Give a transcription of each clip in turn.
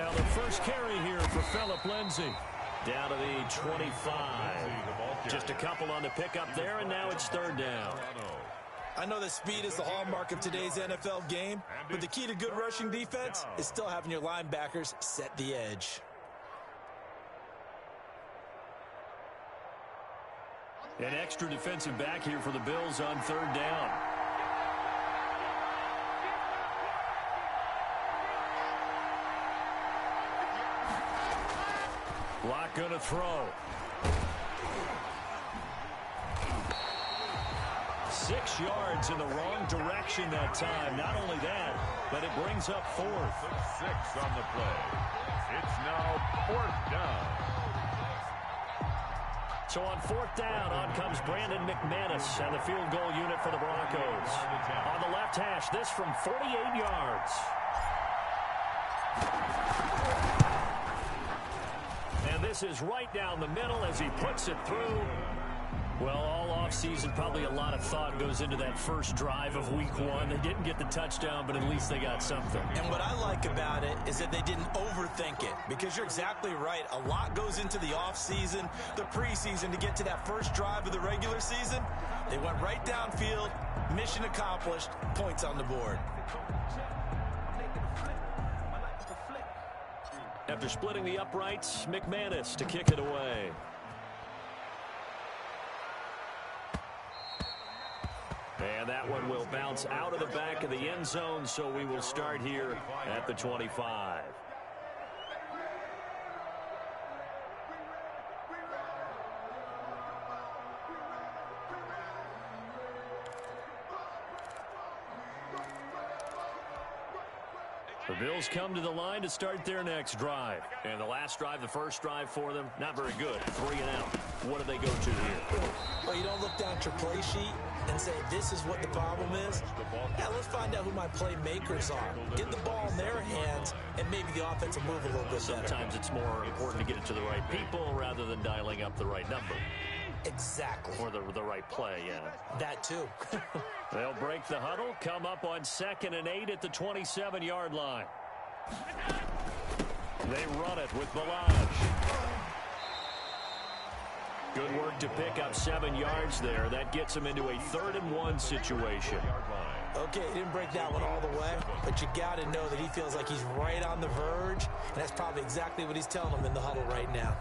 Now the first carry here for Phillip Lindsay. Down to the 25. Just a couple on the pickup there, and now it's third down. I know that speed is the hallmark of today's NFL game, but the key to good rushing defense is still having your linebackers set the edge. An extra defensive back here for the Bills on third down. Block going to throw. 6 yards in the wrong direction that time. Not only that, but it brings up fourth. 6 on the play. It's now fourth down. So on fourth down, on comes Brandon McManus and the field goal unit for the Broncos. On the left hash, this from 48 yards. And this is right down the middle as he puts it through. Well, all offseason, probably a lot of thought goes into that first drive of week 1. They didn't get the touchdown, but at least they got something. And what I like about it is that they didn't overthink it, because you're exactly right. A lot goes into the offseason, the preseason, to get to that first drive of the regular season. They went right downfield, mission accomplished, points on the board. After splitting the uprights, McManus to kick it away. And that one will bounce out of the back of the end zone, so we will start here at the 25. The Bills come to the line to start their next drive. And the last drive, the first drive for them, not very good. 3 and out. What do they go to here? Well, you don't look down at your play sheet and say, this is what the problem is. Now let's find out who my playmakers are. Get the ball in their hands, and maybe the offense will move a little bit better. Sometimes it's more important to get it to the right people rather than dialing up the right number. Exactly. Or the right play, yeah. That too. They'll break the huddle, come up on 2nd and 8 at the 27-yard line. They run it with Balazs. Good work to pick up 7 yards there. That gets them into a 3rd and 1 situation. Okay, he didn't break that one all the way, but you got to know that he feels like he's right on the verge, and that's probably exactly what he's telling them in the huddle right now.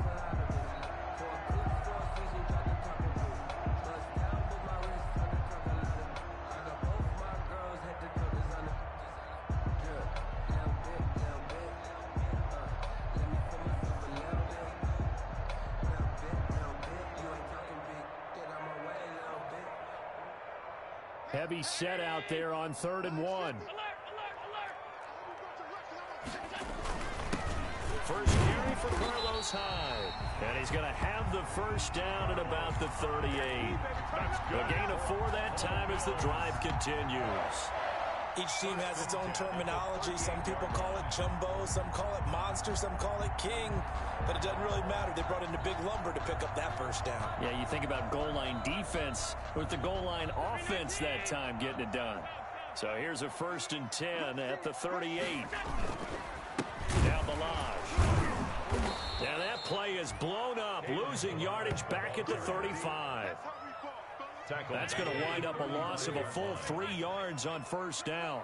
Heavy set out there on 3rd and 1. First carry for Carlos Hyde. And he's going to have the first down at about the 38. A gain of 4 that time as the drive continues. Each team has its own terminology. Some people call it jumbo, some call it monster, some call it king. But it doesn't really matter. They brought in the big lumber to pick up that first down. Yeah, you think about goal line defense with the goal line offense that time getting it done. So here's a 1st and 10 at the 38. Now Balazs. Now that play is blown up, losing yardage back at the 35. That's going to wind up a loss of a full 3 yards on first down.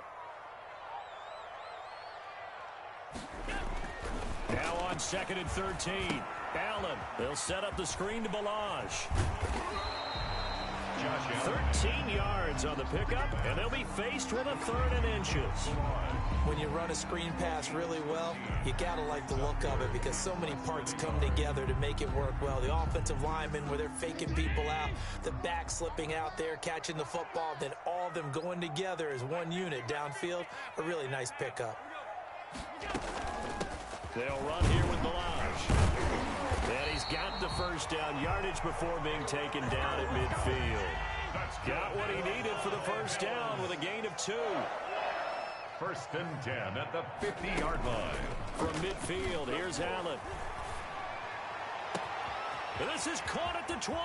Now on 2nd and 13. Allen, they'll set up the screen to Balazs. 13 yards on the pickup, and they'll be faced with a 3rd and inches. When you run a screen pass really well, you got to like the look of it because so many parts come together to make it work well. The offensive linemen, where they're faking people out, the back slipping out there, catching the football, then all of them going together as one unit downfield. A really nice pickup. They'll run here with Balazs. And he's got the first down yardage before being taken down at midfield. Got what he needed for the first down with a gain of 2. 1st and 10 at the 50-yard line. From midfield, here's Allen. And this is caught at the 20.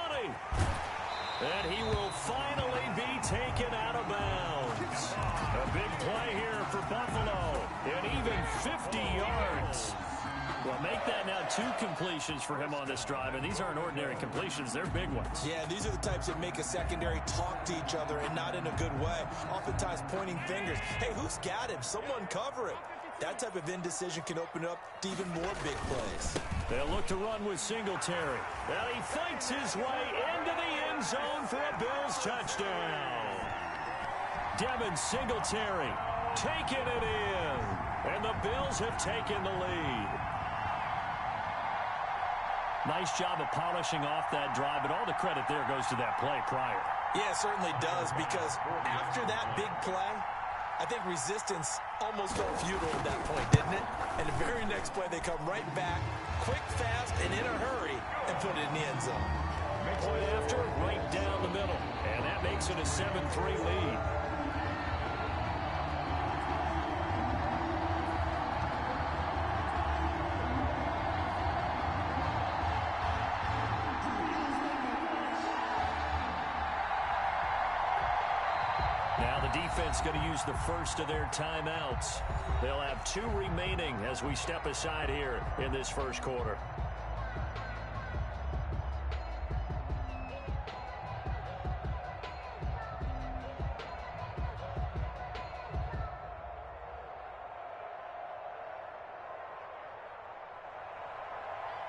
And he will finally be taken out of bounds. A big play here for Buffalo. And even 50 yards. Well, make that now 2 completions for him on this drive, and these aren't ordinary completions. They're big ones. Yeah, these are the types that make a secondary talk to each other and not in a good way. Oftentimes pointing fingers. Hey, who's got him? Someone cover it. That type of indecision can open up to even more big plays. They'll look to run with Singletary. And he fights his way into the end zone for a Bills touchdown. Devin Singletary taking it in. And the Bills have taken the lead. Nice job of polishing off that drive, but all the credit there goes to that play prior. Yeah, it certainly does, because after that big play, I think resistance almost felt futile at that point, didn't it? And the very next play, they come right back, quick, fast, and in a hurry, and put it in the end zone. Point after, right down the middle. And that makes it a 7-3 lead. Defense going to use the first of their timeouts. They'll have 2 remaining as we step aside here in this first quarter.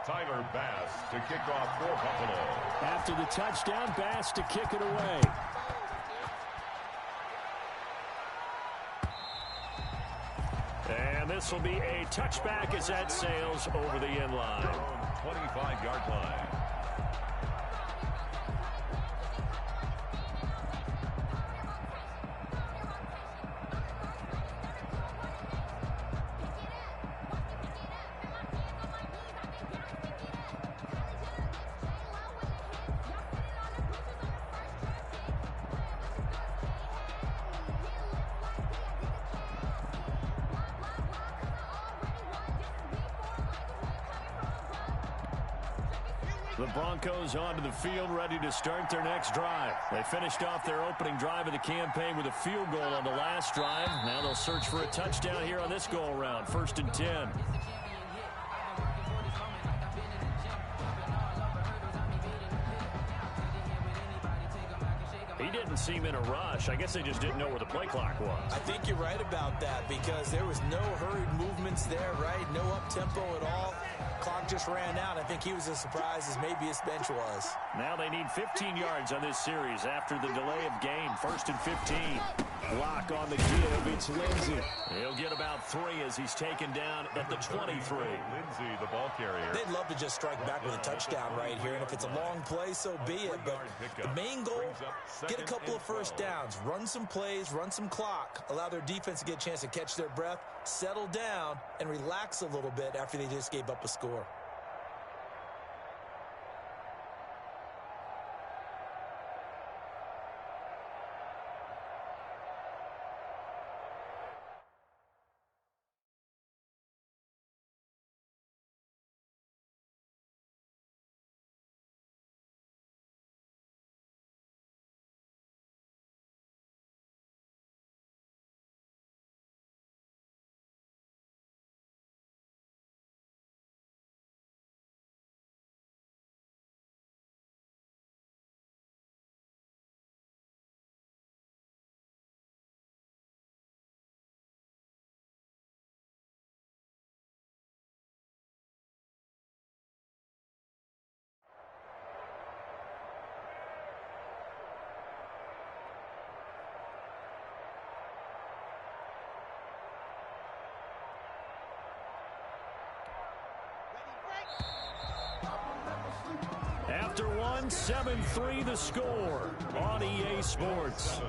Tyler Bass to kick off for Buffalo. After the touchdown, Bass to kick it away. And this will be a touchback as that sails over the end line. 25-yard line. The Broncos onto the field, ready to start their next drive. They finished off their opening drive of the campaign with a field goal on the last drive. Now they'll search for a touchdown here on this go-around. 1st and 10. He didn't seem in a rush. I guess they just didn't know where the play clock was. I think you're right about that, because there was no hurried movements there, right? No up-tempo at all. Clock just ran out. I think he was as surprised as maybe his bench was. Now they need 15 yards on this series after the delay of game. 1st and 15. Block on the give. It's Lindsey. He'll get about 3 as he's taken down at the 23. Lindsey, the ball carrier. They'd love to just strike back with a touchdown right here, and if it's a long play, so be it. But the main goal, get a couple of first downs, run some plays, run some clock, allow their defense to get a chance to catch their breath, settle down, and relax a little bit after they just gave up a score. After one, 7-3 the score on EA Sports.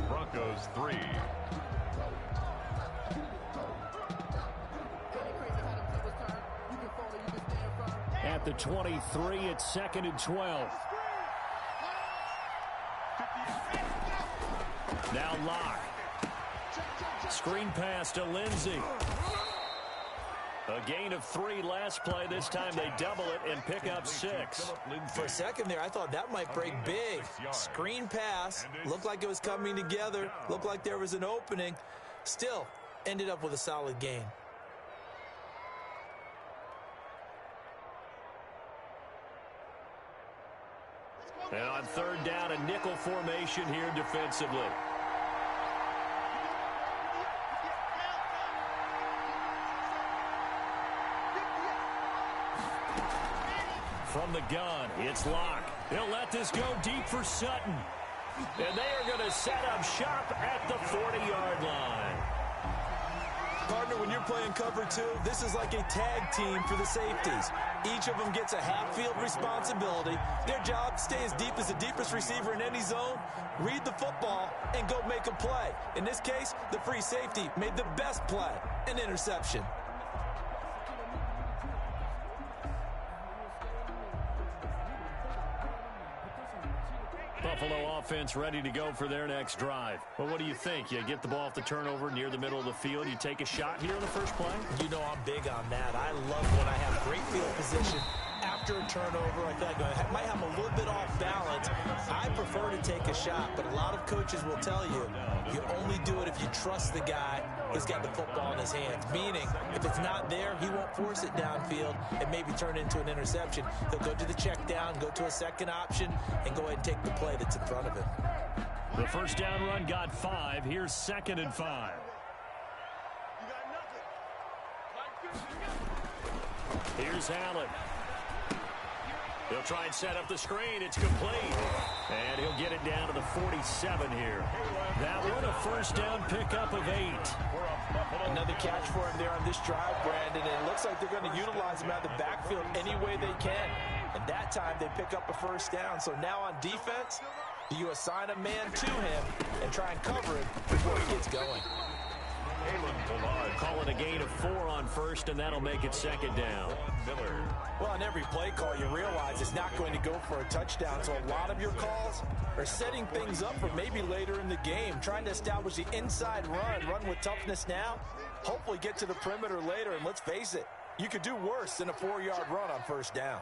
Broncos 3. At the 23, it's 2nd and 12. Now Locke. Screen pass to Lindsey. A gain of 3 last play. This time they double it and pick up 6. For a second there, I thought that might break big. Screen pass. Looked like it was coming together. Looked like there was an opening. Still, ended up with a solid gain. And on third down, a nickel formation here defensively. From the gun, it's Locke. He'll let this go deep for Sutton. And they are going to set up shop at the 40-yard line. Partner, when you're playing cover 2, this is like a tag team for the safeties. Each of them gets a half-field responsibility. Their job, stay as deep as the deepest receiver in any zone, read the football, and go make a play. In this case, the free safety made the best play, an interception. Buffalo offense ready to go for their next drive. Well, what do you think? You get the ball off the turnover near the middle of the field. You take a shot here in the first play? You know I'm big on that. I love when I have great field position after a turnover. I feel like I might have a little bit off balance. I prefer to take a shot, but a lot of coaches will tell you, you only do it if you trust the guy who's got the football in his hands. Meaning, if it's not there, he won't force it downfield and maybe turn into an interception. He'll go to the check down, go to a second option, and go ahead and take the play that's in front of him. The first down run got 5. Here's 2nd and 5. Here's Allen. He'll try and set up the screen. It's complete. And he'll get it down to the 47 here. That one, a first down pickup of 8. Another catch for him there on this drive, Brandon. And it looks like they're going to utilize him out of the backfield any way they can. And that time they pick up a first down. So now on defense, do you assign a man to him and try and cover him before he gets going? Calling a gain of 4 on first, and that'll make it 2nd down. Well, on every play call, you realize it's not going to go for a touchdown. So a lot of your calls are setting things up for maybe later in the game, trying to establish the inside run with toughness now, hopefully get to the perimeter later. And let's face it, you could do worse than a 4-yard run on first down.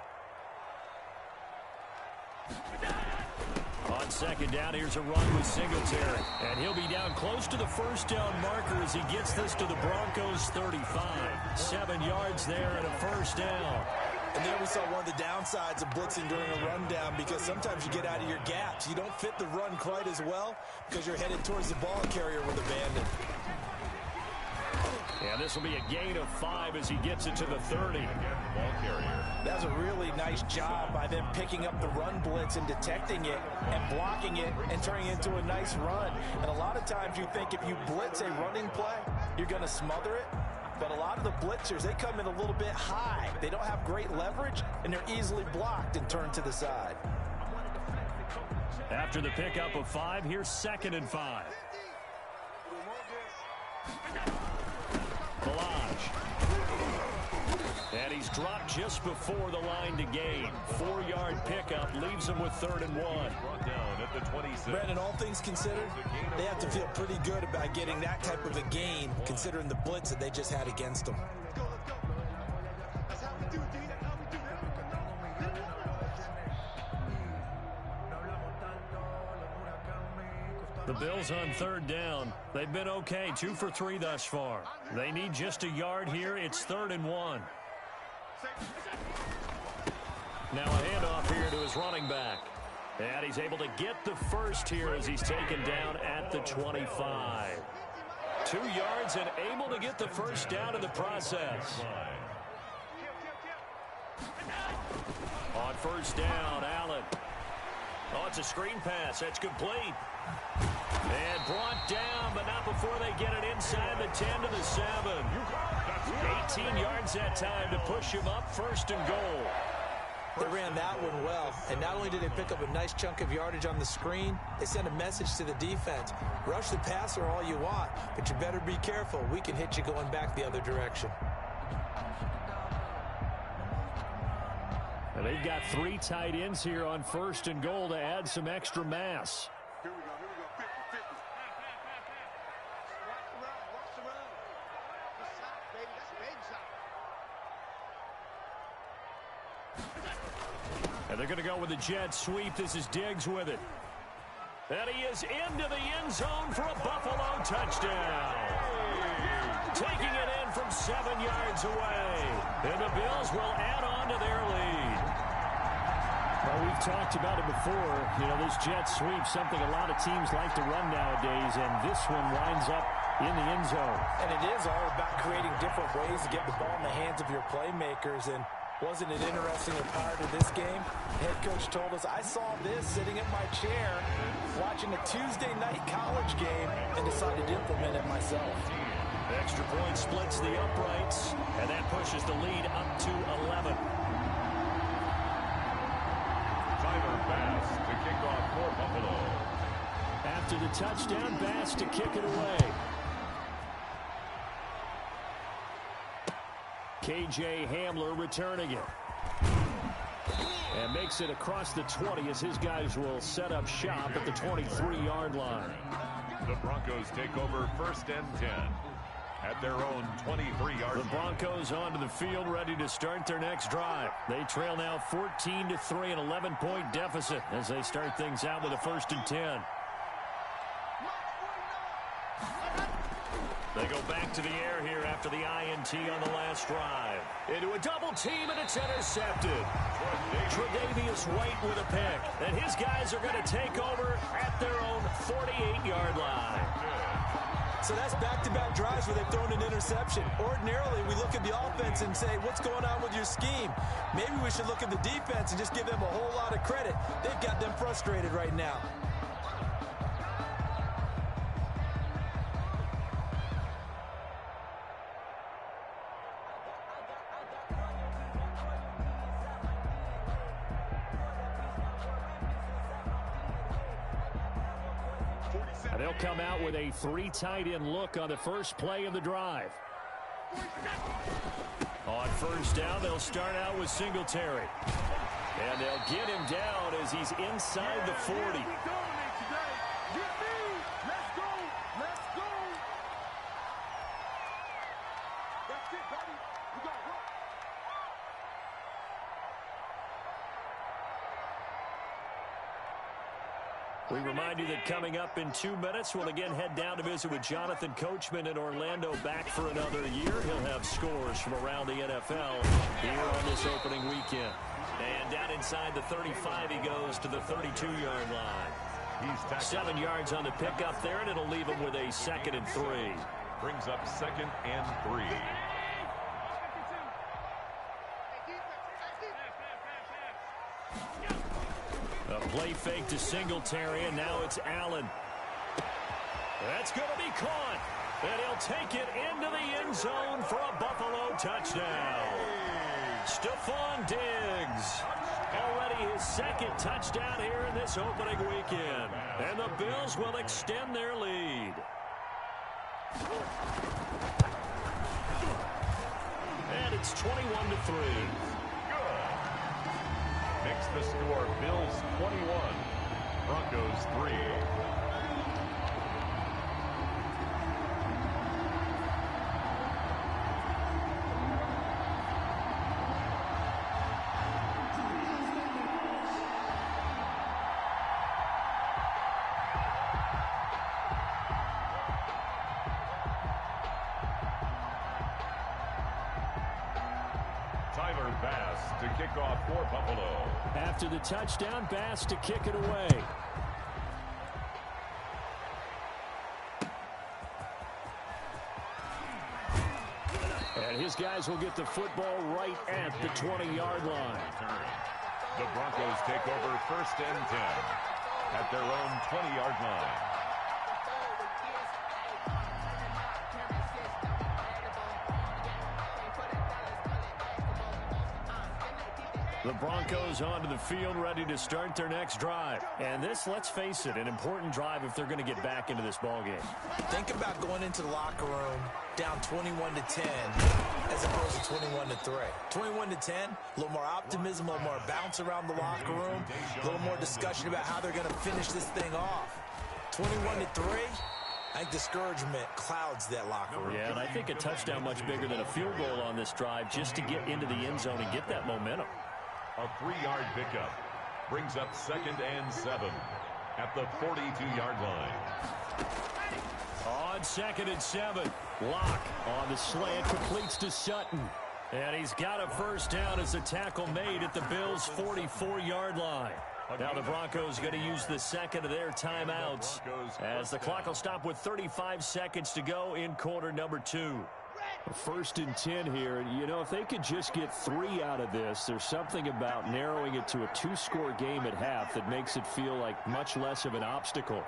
On 2nd down, here's a run with Singletary. And he'll be down close to the first down marker as he gets this to the Broncos 35. 7 yards there and a first down. And there we saw one of the downsides of blitzing during a rundown, because sometimes you get out of your gaps. You don't fit the run quite as well because you're headed towards the ball carrier with abandon. Yeah, this will be a gain of 5 as he gets it to the 30. Ball carrier. That was a really nice job by them picking up the run blitz and detecting it and blocking it and turning it into a nice run. And a lot of times you think if you blitz a running play, you're going to smother it. But a lot of the blitzers, they come in a little bit high. They don't have great leverage, and they're easily blocked and turned to the side. After the pickup of 5, here's 2nd and 5. Balaj. And he's dropped just before the line to gain. 4-yard pickup leaves him with 3rd and 1. Brought down at the 26. Brandon, all things considered, they have to feel pretty good about getting that type of a gain, considering the blitz that they just had against them. The Bills on 3rd down. They've been okay, 2 for 3 thus far. They need just a yard here. It's 3rd and 1. Now a handoff here to his running back. And he's able to get the first here as he's taken down at the 25. 2 yards and able to get the first down in the process. On first down, Allen. Oh, it's a screen pass. That's complete. And brought down, but not before they get it inside the 10 to the 7. 18 yards that time to push him up, 1st and goal. They ran that one well, and not only did they pick up a nice chunk of yardage on the screen, they sent a message to the defense. Rush the passer all you want, but you better be careful. We can hit you going back the other direction. And they've got 3 tight ends here on 1st and goal to add some extra mass. Here we go. 50-50. Watch the run. Watch the run. Good shot, baby. That's a baby shot. And they're going to go with a jet sweep. This is Diggs with it. And he is into the end zone for a Buffalo touchdown. Taking it in from 7 yards away. And the Bills will add on to their lead. Well, we've talked about it before. You know, this jet sweep, something a lot of teams like to run nowadays, and this one winds up in the end zone. And it is all about creating different ways to get the ball in the hands of your playmakers. And wasn't it interesting that prior to this game, head coach told us, I saw this sitting in my chair watching a Tuesday night college game and decided to implement it myself. Extra point splits the uprights, and that pushes the lead up to 11. Tyler Bass to kick off for Buffalo. After the touchdown, Bass to kick it away. KJ Hamler returning it. And makes it across the 20 as his guys will set up shop at the 23-yard line. The Broncos take over 1st and 10 at their own 23-yard line. The Broncos onto the field, ready to start their next drive. They trail now 14-3, an 11-point deficit as they start things out with a 1st and 10. They go back to the air here after the INT on the last drive. Into a double team, and it's intercepted. Tre'Davious White with a pick. And his guys are going to take over at their own 48-yard line. So that's back-to-back drives where they've thrown an interception. Ordinarily, we look at the offense and say, what's going on with your scheme? Maybe we should look at the defense and just give them a whole lot of credit. They've got them frustrated right now. And they'll come out with a 3 tight end look on the first play of the drive. On 1st down, they'll start out with Singletary. And they'll get him down as he's inside the 40. We remind you that coming up in 2 minutes, we'll again head down to visit with Jonathan Coachman in Orlando, back for another year. He'll have scores from around the NFL here on this opening weekend. And down inside the 35, he goes to the 32-yard line. 7 yards on the pickup there, and it'll leave him with a 2nd and 3. Brings up 2nd and 3. A play fake to Singletary, and now it's Allen. That's going to be caught. And he'll take it into the end zone for a Buffalo touchdown. Stephon Diggs. Already his 2nd touchdown here in this opening weekend. And the Bills will extend their lead. And it's 21-3. Makes the score Bills 21, Broncos 3. Tyler Bass to kick off for Buffalo. After the touchdown, Bass to kick it away. And his guys will get the football right at the 20-yard line. The Broncos take over 1st and 10 at their own 20-yard line. The Broncos onto the field, ready to start their next drive. And this, let's face it, an important drive if they're going to get back into this ballgame. Think about going into the locker room down 21-10 as opposed to 21-3. 21-10, a little more optimism, a little more bounce around the locker room, a little more discussion about how they're going to finish this thing off. 21-3, I think discouragement clouds that locker room. Yeah, and I think a touchdown much bigger than a field goal on this drive just to get into the end zone and get that momentum. A 3-yard pickup. Brings up 2nd and 7 at the 42-yard line. On 2nd and 7. Locke on the slant, completes to Sutton. And he's got a first down as a tackle made at the Bills' 44-yard line. Now the Broncos going to use the second of their timeouts as the clock will stop with 35 seconds to go in quarter number 2. 1st and 10 here. You know, if they could just get 3 out of this, there's something about narrowing it to a 2-score game at half that makes it feel like much less of an obstacle.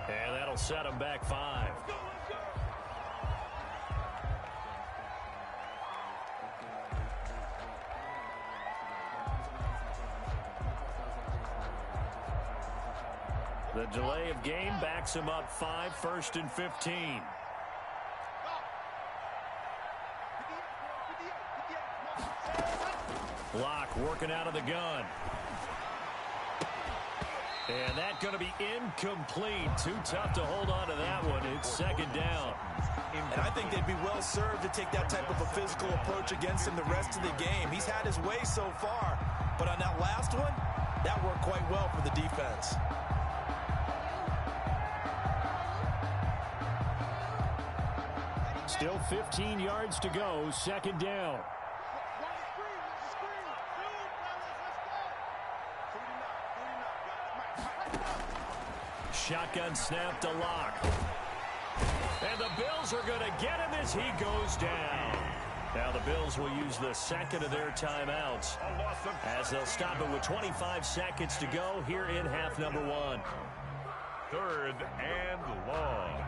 And that'll set him back 5. The delay of game backs him up 5, 1st and 15. Locke working out of the gun. And that's going to be incomplete. Too tough to hold on to that one. It's 2nd down. And I think they'd be well served to take that type of a physical approach against him the rest of the game. He's had his way so far, but on that last one, that worked quite well for the defense. Still 15 yards to go, 2nd down. Shotgun snap to Locke. And the Bills are going to get him as he goes down. Now the Bills will use the second of their timeouts as they'll stop it with 25 seconds to go here in half number 1. 3rd and long.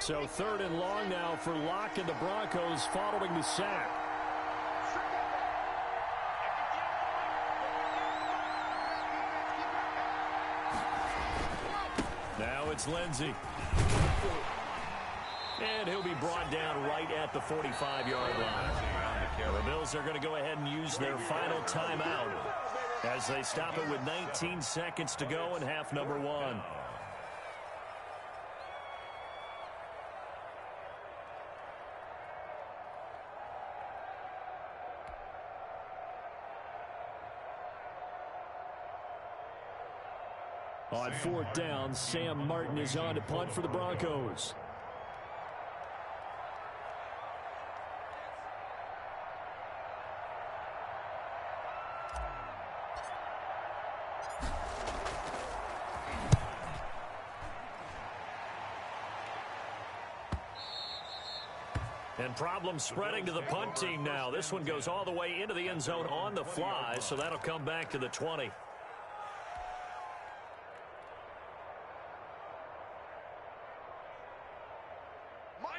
So 3rd and long now for Locke and the Broncos following the sack. Now it's Lindsey. And he'll be brought down right at the 45-yard line. The Bills are going to go ahead and use their final timeout as they stop it with 19 seconds to go in half number 1. On 4th down, Sam Martin is on to punt for the Broncos. And problems spreading to the punt team now. This one goes all the way into the end zone on the fly, so that'll come back to the 20.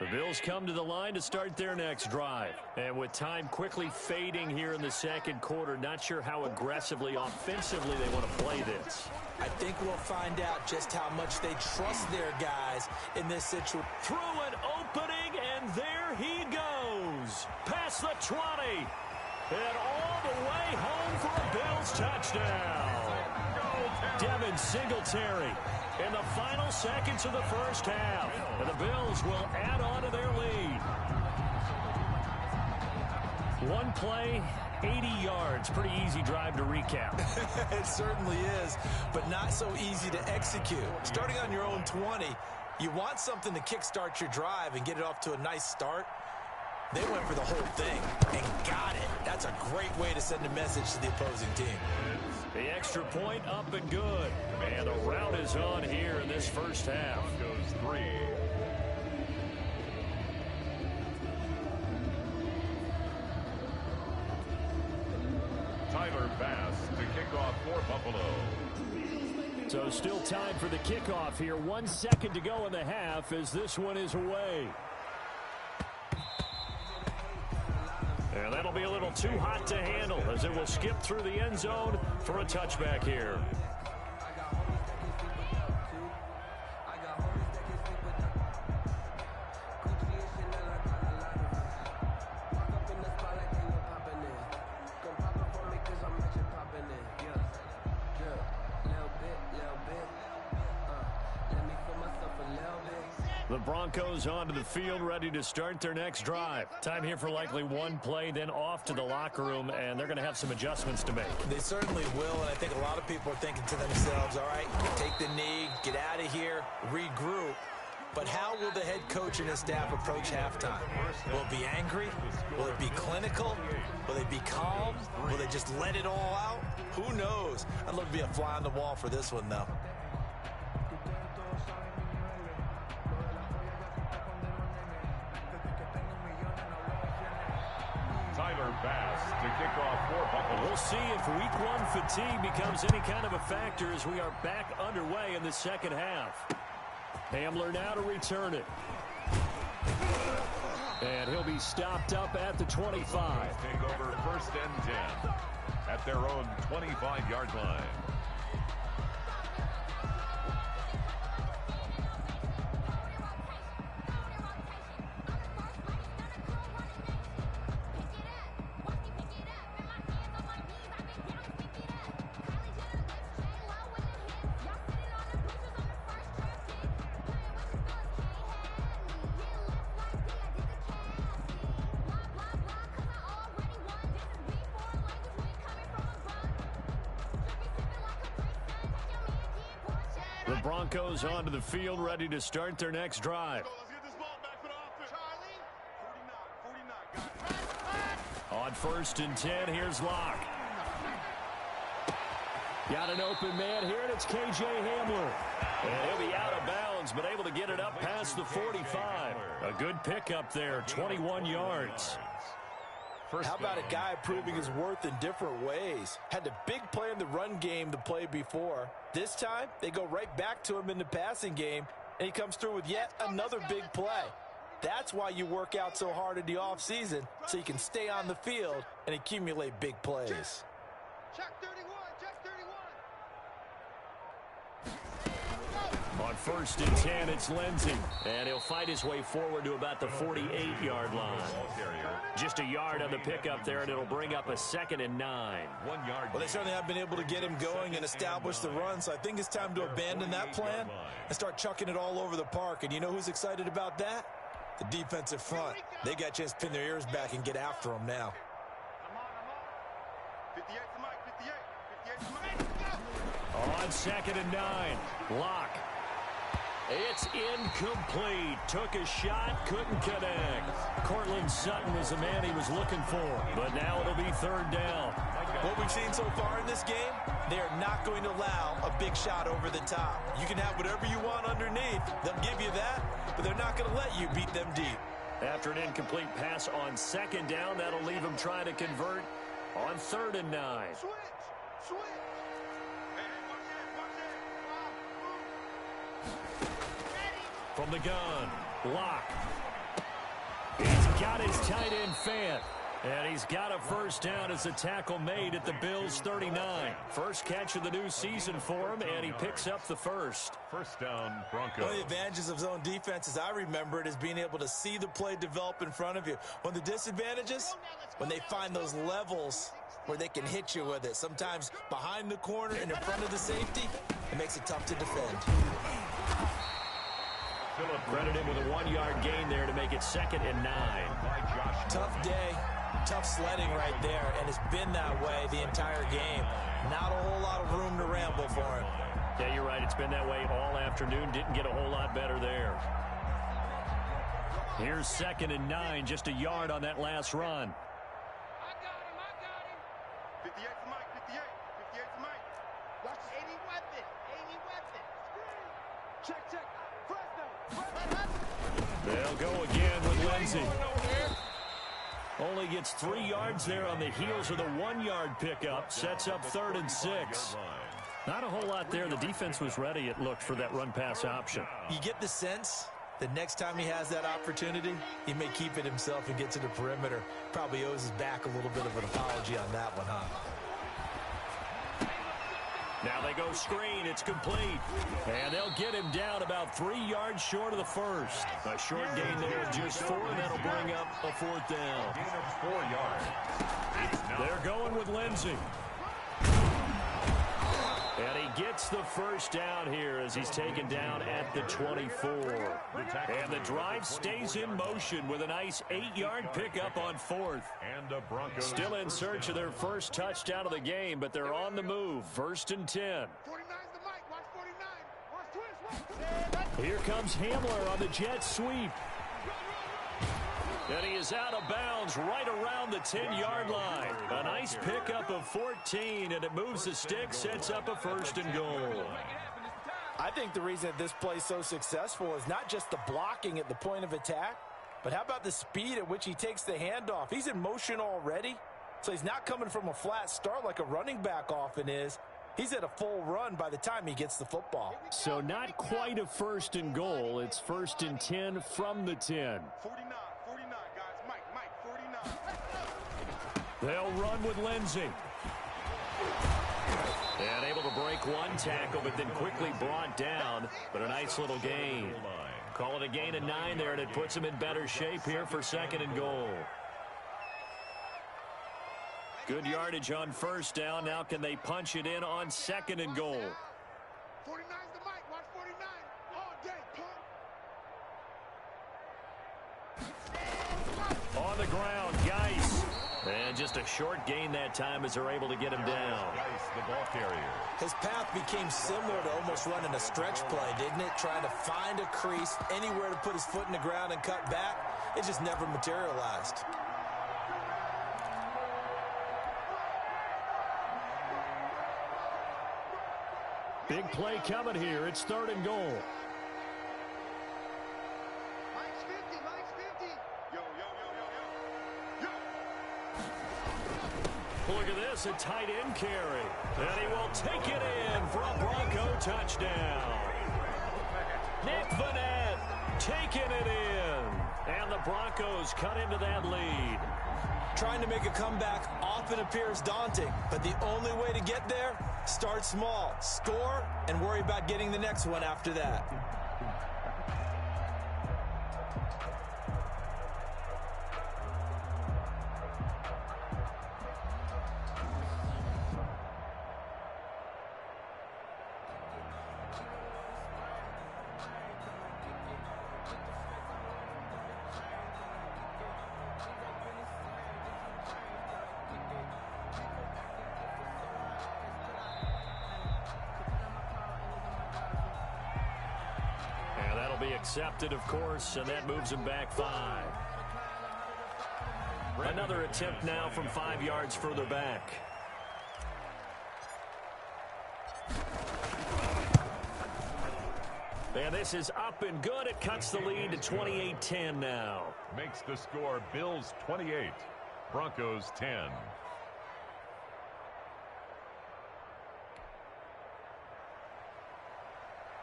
The Bills come to the line to start their next drive. And with time quickly fading here in the second quarter, not sure how aggressively, offensively they want to play this. I think we'll find out just how much they trust their guys in this situation. Through an opening, and there he goes. Past the 20. And all the way home for a Bills touchdown. Devin Singletary in the final seconds of the first half. And the Bills will add on to their lead. One play, 80 yards. Pretty easy drive to recap. It certainly is, but not so easy to execute. Starting on your own 20, you want something to kickstart your drive and get it off to a nice start. They went for the whole thing and got it. That's a great way to send a message to the opposing team. The extra point up and good. And the route is on here in this first half. Goes 3. Tyler Bass for Buffalo. So still time for the kickoff here. 1 second to go in the half as this one is away. And that'll be a little too hot to handle as it will skip through the end zone for a touchback here. The Broncos onto the field, ready to start their next drive. Time here for likely one play, then off to the locker room, and they're going to have some adjustments to make. They certainly will, and I think a lot of people are thinking to themselves, all right, take the knee, get out of here, regroup. But how will the head coach and his staff approach halftime? Will it be angry? Will it be clinical? Will they be calm? Will they just let it all out? Who knows? I'd love to be a fly on the wall for this one, though. Tyler Bass to kick off for Buffalo. We'll see if week one fatigue becomes any kind of a factor as we are back underway in the second half. Hamler now to return it. And he'll be stopped up at the 25. Take over 1st and 10 at their own 25-yard line. The Broncos onto the field, ready to start their next drive. On 1st and 10, here's Locke. Got an open man here, and it's K.J. Hamler. And he'll be out of bounds, but able to get it up past the 45. A good pickup there, 21 yards. How about a guy proving his worth in different ways? Had a big play in the run game the play before. This time, they go right back to him in the passing game, and he comes through with yet another big play. That's why you work out so hard in the offseason, so you can stay on the field and accumulate big plays. Check 31, check 31. On 1st and 10, it's Lindsey. And he'll fight his way forward to about the 48-yard line. Just a yard on the pickup there, and it'll bring up a 2nd and 9. 1 yard. Well, they certainly have been able to get him going and establish the run, so I think it's time to abandon that plan and start chucking it all over the park. And you know who's excited about that? The defensive front. They got a chance to pin their ears back and get after him now. I'm on. 58 to Mike, 58 to Mike. On 2nd and 9, Locke. It's incomplete. Took a shot, couldn't connect. Cortland Sutton was the man he was looking for, but now it'll be 3rd down. What we've seen so far in this game, they are not going to allow a big shot over the top. You can have whatever you want underneath. They'll give you that, but they're not going to let you beat them deep. After an incomplete pass on 2nd down, that'll leave him trying to convert on 3rd and 9. Switch, switch. Hey, watch that, watch that. From the gun, Locke. He's got his tight end Fant. And he's got a 1st down as a tackle made at the Bills' 39. First catch of the new season for him, and he picks up the 1st. 1st down, Broncos. One of the advantages of zone defense, as I remember it, is being able to see the play develop in front of you. One of the disadvantages, when they find those levels where they can hit you with it. Sometimes behind the corner and in front of the safety, it makes it tough to defend. Credited with a 1-yard gain there to make it 2nd and 9. Tough day, tough sledding right there, and it's been that way the entire game. Not a whole lot of room to ramble for him. Yeah, you're right. It's been that way all afternoon. Didn't get a whole lot better there. Here's 2nd and 9, just a yard on that last run. I got him. 58 to Mike, 58. 58 to Mike. Watch 80 weapon, 80 weapon. Check, check. Fresno. They'll go again with Lindsey. Only gets 3 yards there on the heels of the 1-yard pickup. Sets up 3rd and 6. Not a whole lot there. The defense was ready, it looked, for that run-pass option. You get the sense that next time he has that opportunity, he may keep it himself and get to the perimeter. Probably owes his back a little bit of an apology on that one, huh? Now they go screen. It's complete. And they'll get him down about 3 yards short of the first. A short gain there of just 4, and that'll bring up a 4th down. Gain of 4 yards. They're going with Lindsey. And he gets the first down here as he's taken down at the 24. And the drive stays in motion with a nice 8-yard pickup on 4th. And the Broncos still in search of their first touchdown of the game, but they're on the move. 1st and 10. 49's the mic. Watch 49. Watch twist. Here comes Hamler on the jet sweep. And he is out of bounds right around the 10-yard line. A nice pickup of 14, and it moves the stick, sets up a 1st and goal. I think the reason that this play is so successful is not just the blocking at the point of attack, but how about the speed at which he takes the handoff? He's in motion already, so he's not coming from a flat start like a running back often is. He's at a full run by the time he gets the football. So not quite a 1st and goal. It's 1st and 10 from the 10. 49, guys. Mike, 49. They'll run with Lindsey. And able to break one tackle, but then quickly brought down. But a nice little gain. Call it a gain of 9 there, and it puts him in better shape here for 2nd and goal. Good yardage on 1st down. Now can they punch it in on 2nd and goal? 49's the mic. Watch 49. All day, punk. On the ground, Geis. And just a short gain that time as they're able to get him down. Geis, the ball carrier. His path became similar to almost running a stretch play, didn't it? Trying to find a crease, anywhere to put his foot in the ground and cut back. It just never materialized. Big play coming here. It's 3rd and goal. Mike's 50. Mike's 50. Yo. Look at this, a tight end carry. And he will take it in for a Bronco touchdown. Nick Vannett taking it in. And the Broncos cut into that lead. Trying to make a comeback often appears daunting, but the only way to get there, start small, score, and worry about getting the next one after that. Accepted, of course, and that moves him back 5. Another attempt now from 5 yards further back. And this is up and good. It cuts the lead to 28-10 now. Makes the score Bills 28, Broncos 10.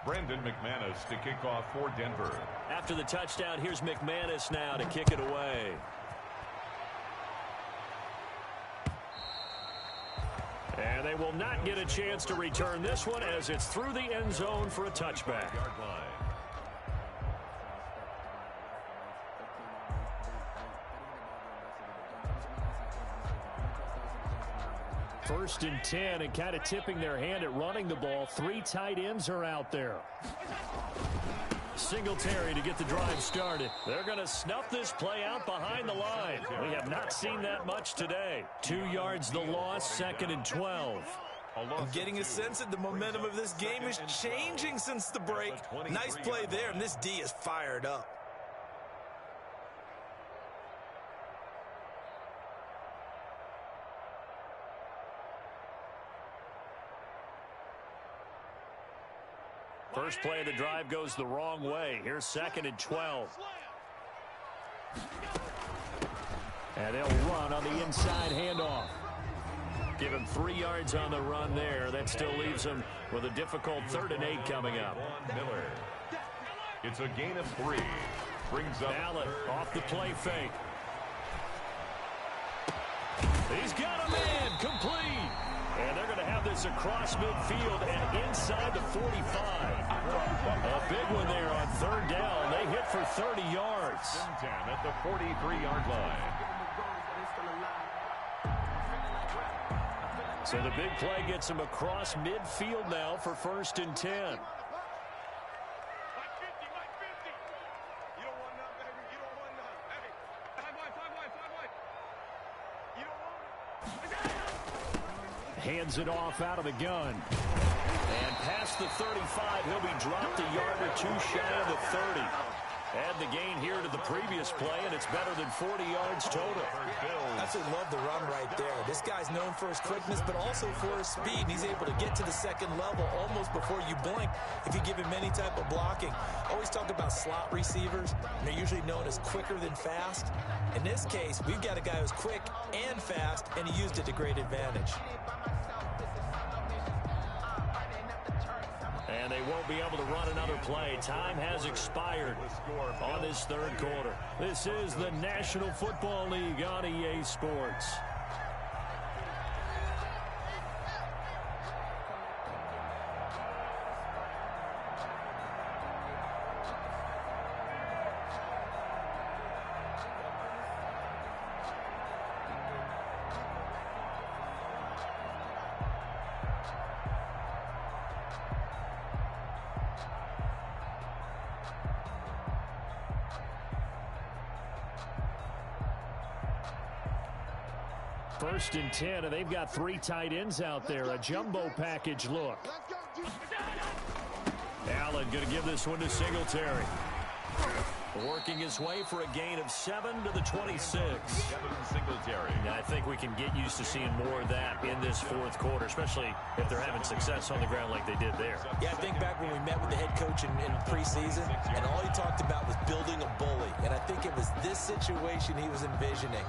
Brandon McManus to kick off for Denver. After the touchdown, here's McManus now to kick it away. And they will not get a chance to return this one as it's through the end zone for a touchback. Yard line. 1st and 10, and kind of tipping their hand at running the ball. 3 tight ends are out there. Singletary to get the drive started. They're going to snuff this play out behind the line. We have not seen that much today. 2 yards the loss, 2nd and 12. I'm getting a sense that the momentum of this game is changing since the break. Nice play there, and this D is fired up. First play of the drive goes the wrong way. Here's 2nd and 12. And they'll run on the inside handoff. Give him 3 yards on the run there. That still leaves him with a difficult 3rd and 8 coming up. Miller. It's a gain of 3. Brings up Allen off the play fake. He's got a man complete. And they're going to have this across midfield and inside the 45. A big one there on 3rd down. They hit for 30 yards. 10 at the 43-yard line. So the big play gets him across midfield now for 1st and 10. Hands it off out of the gun. And past the 35, he'll be dropped a yard or 2 shy of the 30. Add the gain here to the previous play, and it's better than 40 yards total. Absolutely love the run right there. This guy's known for his quickness, but also for his speed. And he's able to get to the 2nd level almost before you blink if you give him any type of blocking. Always talk about slot receivers, and they're usually known as quicker than fast. In this case, we've got a guy who's quick and fast, and he used it to great advantage. And they won't be able to run another play. Time has expired on this 3rd quarter. This is the National Football League on EA Sports. First and 10, and they've got 3 tight ends out there. A jumbo package look. Allen going to give this one to Singletary. Working his way for a gain of 7 to the 26. Singletary. Now, I think we can get used to seeing more of that in this 4th quarter, especially if they're having success on the ground like they did there. Yeah, I think back when we met with the head coach in preseason, and all he talked about was building a bully. And I think it was this situation he was envisioning.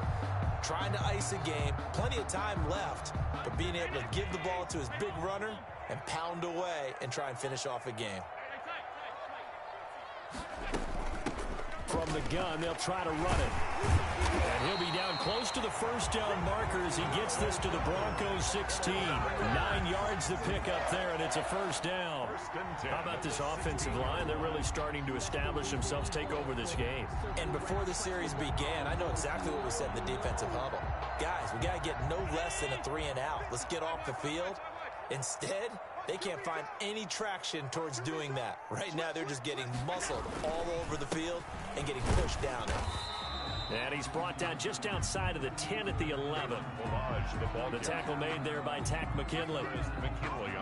Trying to ice a game, plenty of time left, but being able to give the ball to his big runner and pound away and try and finish off a game. From the gun, they'll try to run it. And he'll be down close to the 1st down marker as he gets this to the Broncos 16. 9 yards to pick up there, and it's a 1st down. How about this offensive line? They're really starting to establish themselves, take over this game. And before the series began, I know exactly what we said in the defensive huddle. Guys, we got to get no less than a 3 and out. Let's get off the field. Instead, they can't find any traction towards doing that. Right now, they're just getting muscled all over the field and getting pushed down. And he's brought down just outside of the 10 at the 11. The tackle made there by Takk McKinley.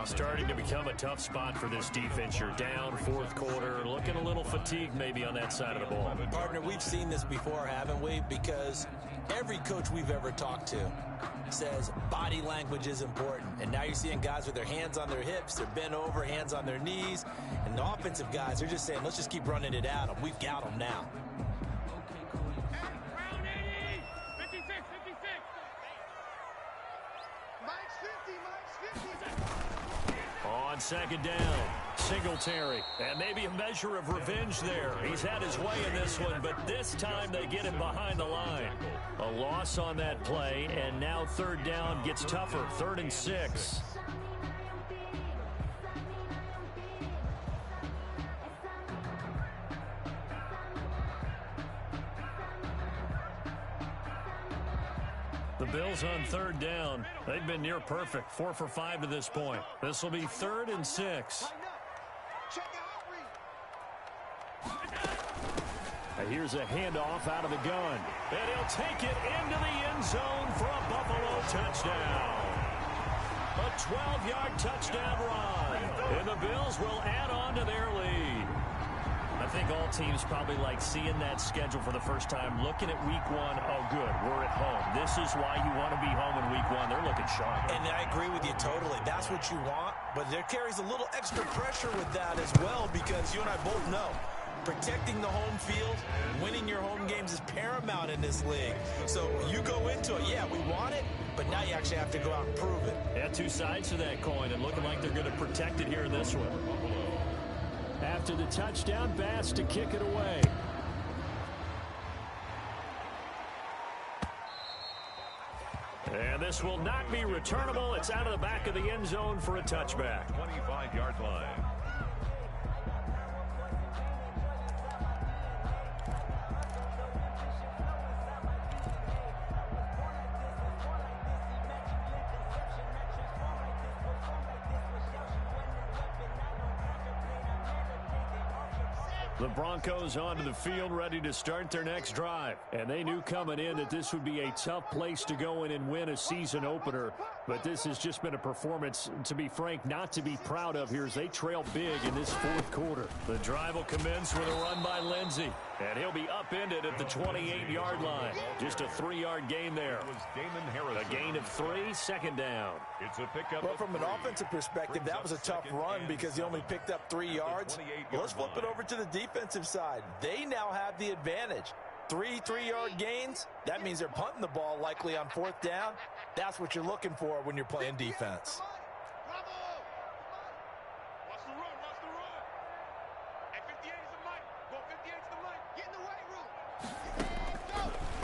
Starting to become a tough spot for this defense. You're down 4th quarter, looking a little fatigued maybe on that side of the ball. Partner, we've seen this before, haven't we? Because every coach we've ever talked to says body language is important. And now you're seeing guys with their hands on their hips, they're bent over, hands on their knees. And the offensive guys, they're just saying, let's just keep running it at them. We've got them now. On 2nd down, Singletary. And maybe a measure of revenge there. He's had his way in this one, but this time they get him behind the line. A loss on that play, and now 3rd down gets tougher. 3rd and 6. The Bills on 3rd down. They've been near perfect. 4 for 5 to this point. This will be 3rd and 6. And here's a handoff out of the gun. And he'll take it into the end zone for a Buffalo touchdown. A 12-yard touchdown run. And the Bills will add on to their lead. I think all teams probably like seeing that schedule for the first time, looking at week 1. Oh, good, we're at home. This is why you want to be home in week 1. They're looking sharp. And I agree with you totally. That's what you want, but there carries a little extra pressure with that as well, because you and I both know Protecting the home field, winning your home games is paramount in this league. So you go into it, yeah, we want it, but now you actually have to go out and prove it. Yeah, two sides to that coin, and looking like they're going to protect it here in this one. After the touchdown pass to kick it away. And this will not be returnable. It's out of the back of the end zone for a touchback. 25-yard line. The Broncos onto the field, ready to start their next drive. And they knew coming in that this would be a tough place to go in and win a season opener. But this has just been a performance, to be frank, not to be proud of here as they trail big in this fourth quarter. The drive will commence with a run by Lindsey. And he'll be upended at the 28-yard line. Just a 3-yard gain there. A gain of 3, second down. It's a pickup. Well, from an offensive perspective, that was a tough run because he only picked up 3 yards. Well, let's flip it over to the defensive side. They now have the advantage. 3 3-yard gains, that means they're punting the ball likely on fourth down. That's what you're looking for when you're playing defense.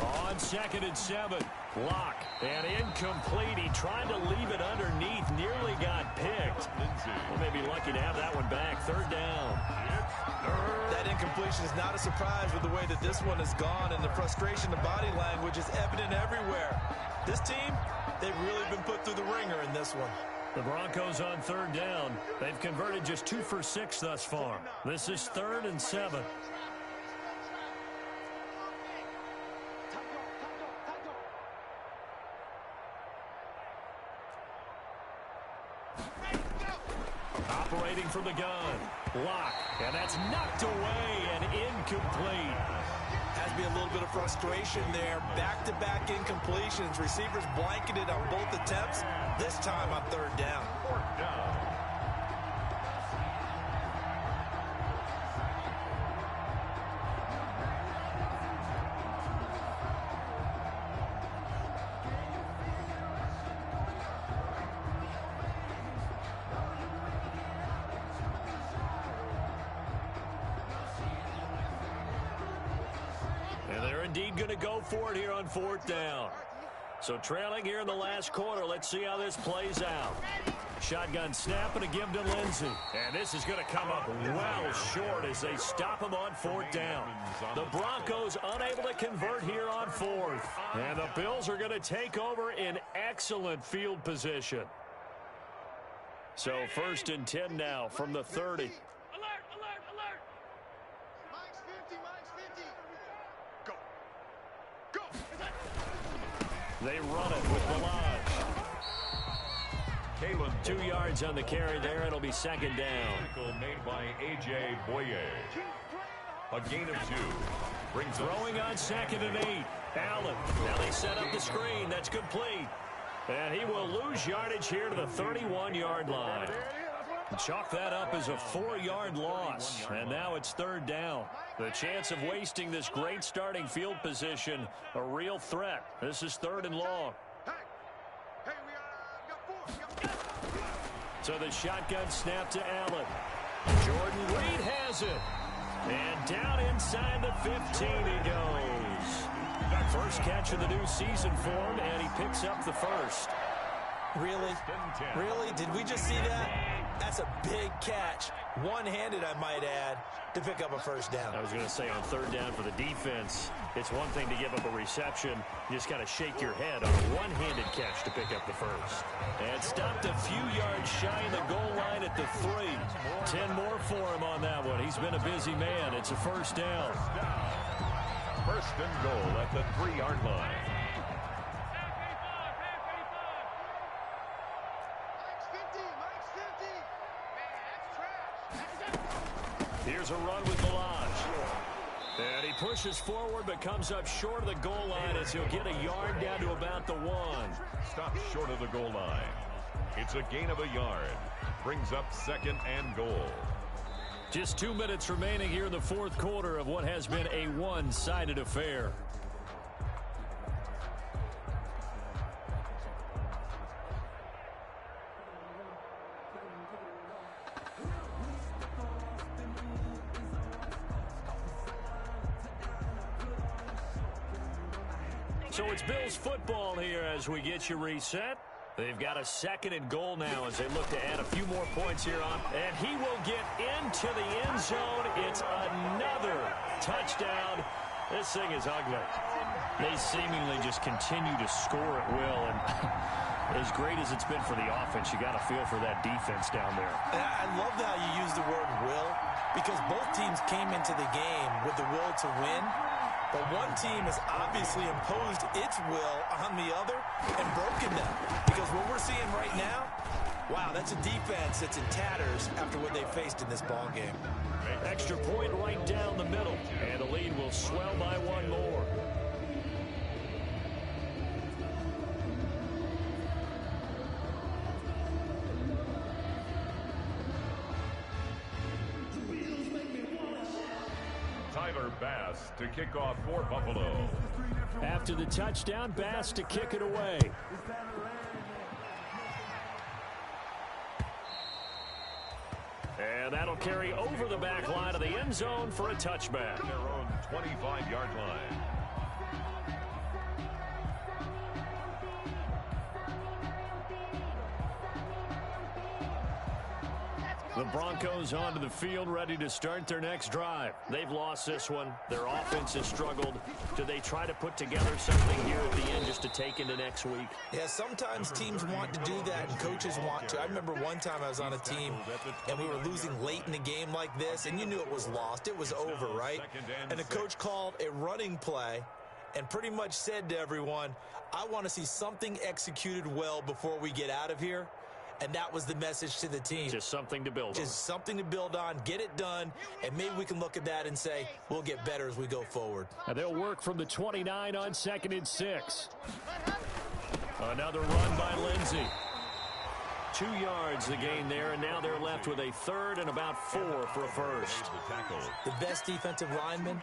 On 2nd and 7, Locke, and incomplete. He tried to leave it underneath, nearly got picked. Well, may be lucky to have that one back. 3rd down. That incompletion is not a surprise with the way that this one has gone, and the frustration, the body language is evident everywhere. This team, they've really been put through the ringer in this one. The Broncos on 3rd down. They've converted just 2 for 6 thus far. This is 3rd and 7. Operating from the gun. Locke, and that's knocked away and incomplete. Has to be a little bit of frustration there. Back-to-back incompletions. Receivers blanketed on both attempts. This time on 3rd down. 4th down. Indeed going to go for it here on 4th down. So trailing here in the last quarter. Let's see how this plays out. Shotgun snap and a give to Lindsey. And this is going to come up well short as they stop him on 4th down. The Broncos unable to convert here on 4th. And the Bills are going to take over in excellent field position. So 1st and 10 now from the 30. They run it with Balaj. 2 yards on the carry there. It'll be 2nd down. Made by A.J. Boye. A gain of 2. Brings throwing on 2nd and 8. Allen. Now they set up the screen. That's complete. And he will lose yardage here to the 31-yard line. Chalk that up as a 4-yard loss. And now it's 3rd down. The chance of wasting this great starting field position, a real threat. This is 3rd and long. So the shotgun snap to Allen. Jordan Reed has it. And down inside the 15 he goes. First catch of the new season for him, and he picks up the first. Really? Really? Did we just see that? That's a big catch. One-handed, I might add, to pick up a first down. I was going to say on 3rd down for the defense, it's one thing to give up a reception. You just got to shake your head on a one-handed catch to pick up the first. And stopped a few yards shy of the goal line at the 3. 10 more for him on that one. He's been a busy man. It's a first down. 1st and goal at the 3-yard line. Here's a run with Balaj. And he pushes forward but comes up short of the goal line as he'll get a yard down to about the 1. Stops short of the goal line. It's a gain of a yard. Brings up 2nd and goal. Just 2 minutes remaining here in the fourth quarter of what has been a one-sided affair. So it's Bills football here as we get you reset. They've got a second and goal now as they look to add a few more points here on. And he will get into the end zone. It's another touchdown. This thing is ugly. They seemingly just continue to score at will. And as great as it's been for the offense, you got to feel for that defense down there. And I love how you use the word will, because both teams came into the game with the will to win. But one team has obviously imposed its will on the other and broken them. Because what we're seeing right now, wow, that's a defense that's in tatters after what they faced in this ball game. Extra point right down the middle. And the lead will swell by one more. Tyler Bass to kick off for Buffalo. After the touchdown, Bass to kick it away. And that'll carry over the back line of the end zone for a touchback. Their own 25-yard line. The Broncos onto the field, ready to start their next drive. They've lost this one. Their offense has struggled. Do they try to put together something here at the end just to take into next week? Yeah, sometimes teams want to do that and coaches want to. I remember one time I was on a team and we were losing late in a game like this, and you knew it was lost. It was over, right? And the coach called a running play and pretty much said to everyone, I want to see something executed well before we get out of here. And that was the message to the team. Just something to build on. Just something to build on, get it done, and maybe we can look at that and say, we'll get better as we go forward. And they'll work from the 29 on 2nd and 6. Another run by Lindsey. 2 yards the gain there, and now they're left with a third and about 4 for a first. The best defensive linemen,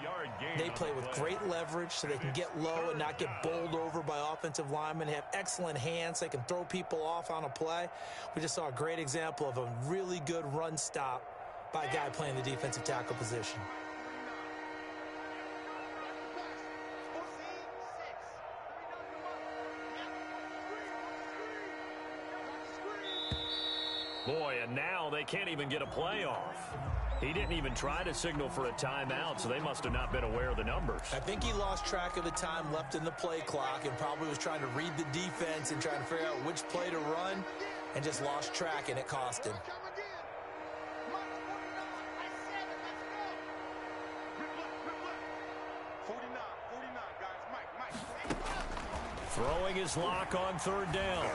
they play with great leverage so they can get low and not get bowled over by offensive linemen. They have excellent hands. They can throw people off on a play. We just saw a great example of a really good run stop by a guy playing the defensive tackle position. Boy, and now they can't even get a play off. He didn't even try to signal for a timeout, so they must have not been aware of the numbers. I think he lost track of the time left in the play clock and probably was trying to read the defense and trying to figure out which play to run and just lost track, and it cost him. Throwing his lock on 3rd down.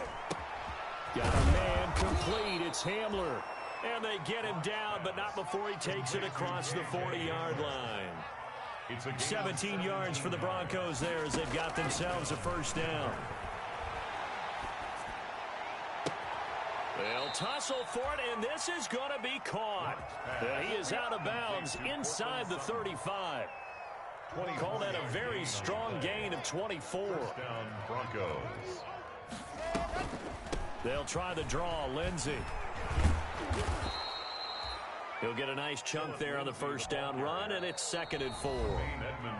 Got a man complete. It's Hamler. And they get him down, but not before he takes it across the 40-yard line. 17 yards for the Broncos there as they've got themselves a first down. They'll tussle for it, and this is going to be caught. He is out of bounds inside the 35. Call that a very strong gain of 24. First down, Broncos. They'll try the draw. Lindsey. He'll get a nice chunk there on the first down run, and it's 2nd and 4.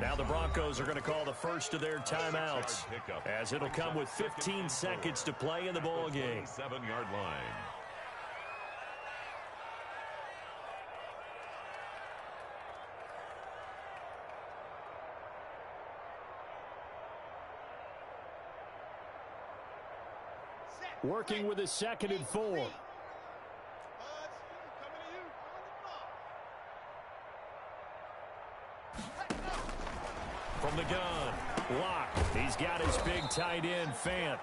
Now the Broncos are going to call the first of their timeouts, as it'll come with 15 seconds to play in the ball game. 7-yard line. Working with a 2nd and 4. From the gun, Locke. He's got his big tight end, Fant.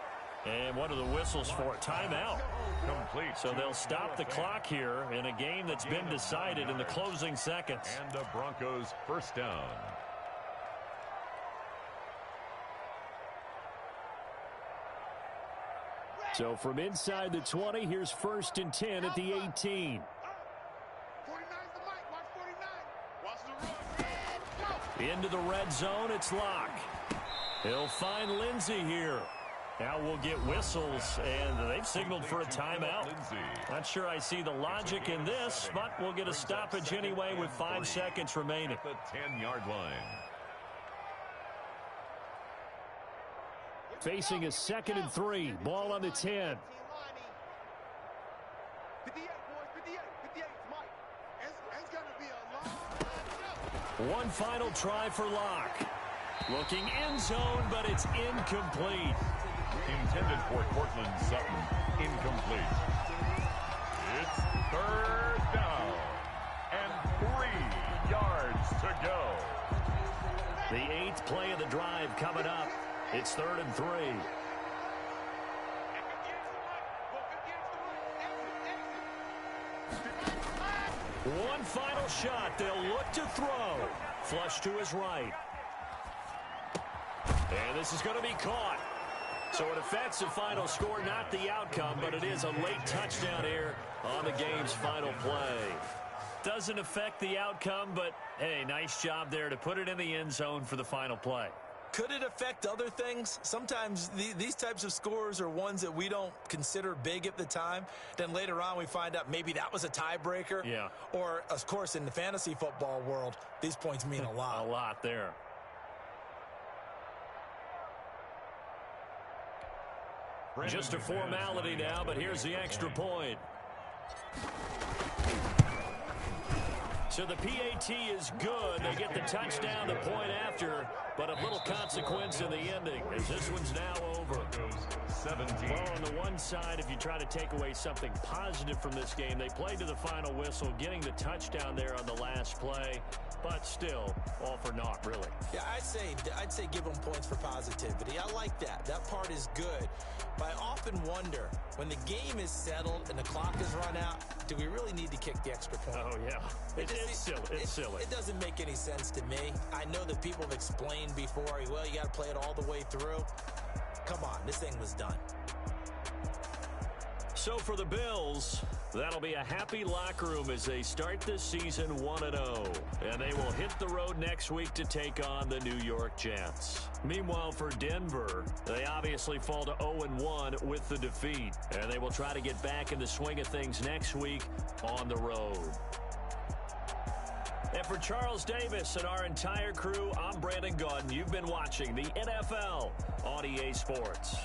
And what are the whistles for? Timeout. Complete. So they'll stop the clock here in a game that's been decided in the closing seconds. And the Broncos first down. So from inside the 20, here's 1st and 10 at the 18. 49's the mic. Watch Into the red zone, it's Locke. He'll find Lindsey here. Now we'll get whistles, and they've signaled for a timeout. Not sure I see the logic in this, but we'll get a stoppage anyway with 5 seconds remaining. At the 10-yard line. Facing a 2nd and 3. Ball on the 10. 58, boys, 58, 58, Mike. It's going to be a long. One final try for Locke. Looking end zone, but it's incomplete. Intended for Cortland Sutton. Incomplete. It's 3rd down. And 3 yards to go. The 8th play of the drive coming up. It's 3rd and 3. One final shot. They'll look to throw. Flush to his right. And this is going to be caught. So it affects the final score, not the outcome, but it is a late touchdown here on the game's final play. Doesn't affect the outcome, but, hey, nice job there to put it in the end zone for the final play. Could it affect other things? Sometimes these types of scores are ones that we don't consider big at the time. Then later on we find out maybe that was a tiebreaker. Yeah. Or, of course, in the fantasy football world, these points mean a lot. A lot there. Just a formality now, but here's the extra point. So the PAT is good. They get the touchdown, the point after, but of little consequence in the ending as this one's now over. 17. Well, on the one side, if you try to take away something positive from this game, they played to the final whistle, getting the touchdown there on the last play, but still, all for naught, really. Yeah, I'd say give them points for positivity. I like that. That part is good. But I often wonder, when the game is settled and the clock is run out, do we really need to kick the extra point? Oh, yeah. It's silly. It's silly. It doesn't make any sense to me. I know that people have explained before, well, you got to play it all the way through. Come on, this thing was done. So for the Bills, that'll be a happy locker room as they start this season 1-0. And they will hit the road next week to take on the New York Jets. Meanwhile, for Denver, they obviously fall to 0-1 with the defeat. And they will try to get back in the swing of things next week on the road. And for Charles Davis and our entire crew, I'm Brandon Gaudin. You've been watching the NFL on EA Sports.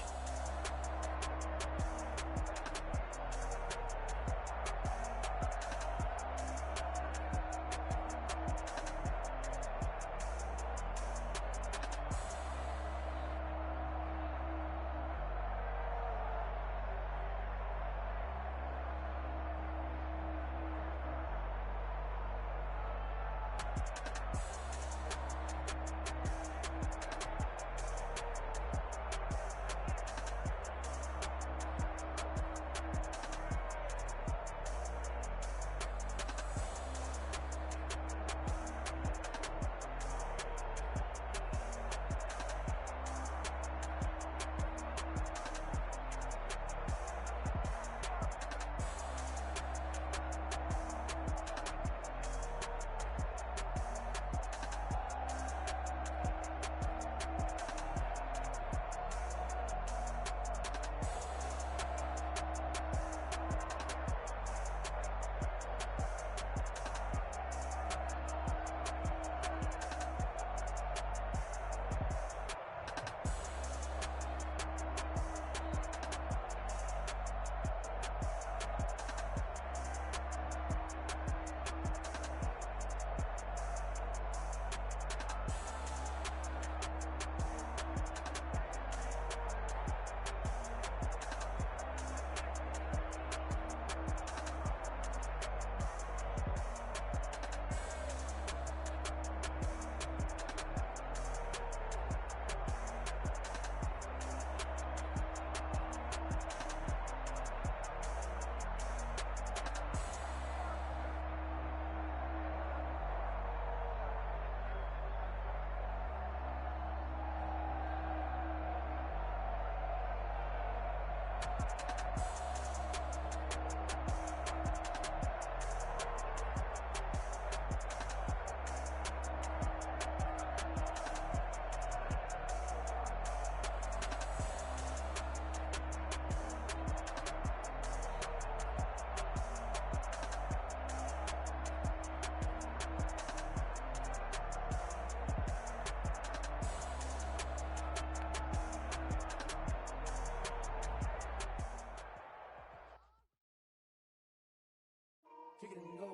kick it and go.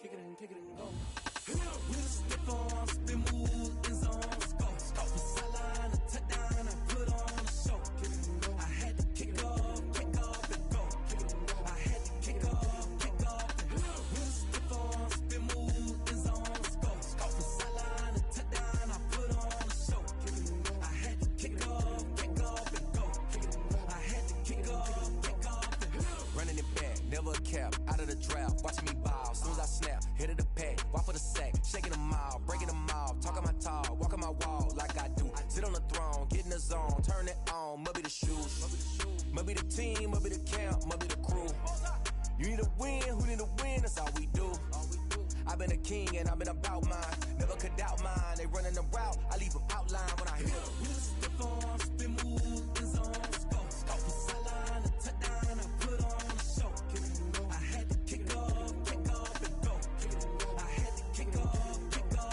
Kick it and go. With a stiff arm, spin move, in zone, score. Off the sideline, a touchdown, I put on a show. I had to kick off and go. I had to kick off and go. With a stiff arm, spin move, in zone, score. Off the sideline, a touchdown, I put on a show. I had to kick off and go. I had to kick off and go. Running it back, never a cap, out of the draft, watching me ball. Soon as I snap, hit of the pack, walk for the sack, shaking them out, breaking them out, talking my talk, walking my wall like I do. Sit on the throne, get in the zone, turn it on, must be the shoes, must be the team, must be the camp, must be the crew. You need a win, who need a win, that's all we do. I've been a king and I've been about mine, never could doubt mine. They running the route, I leave them outline when I hit them. With a stiff arm, spin move, in zone, score. Off the sideline, a touchdown, I put on a show. I had to kick off and go. I had to kick off and go.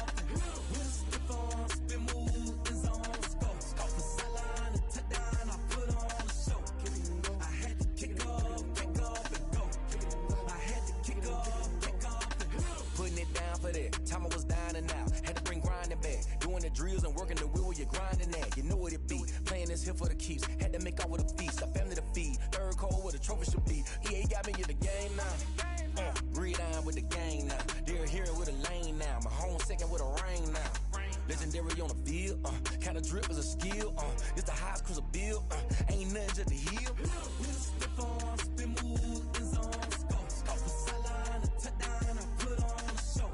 With a stiff arm, spin move, in zone, score. Off the sideline, a touchdown, I put on a show. I had to kick off and go. I had to kick off and go. Putting it down for that, time I was down and out, had to bring grinding back, doing the drills and working the wheel where you're grinding at, you know what it be, playing this here for the keeps, had to make out with a feast, a family to feed, third cold where the trophy should be, EA got me in the game now, breathe on with the gang now, they're here with a lane now, my home second with a rain now, legendary on the field, kinda drip is a skill, it's the highest cruiser bill, ain't nothing just to heal. With a stiff arm, spin move, in zone, score. Off the sideline, a touchdown, I put on a show.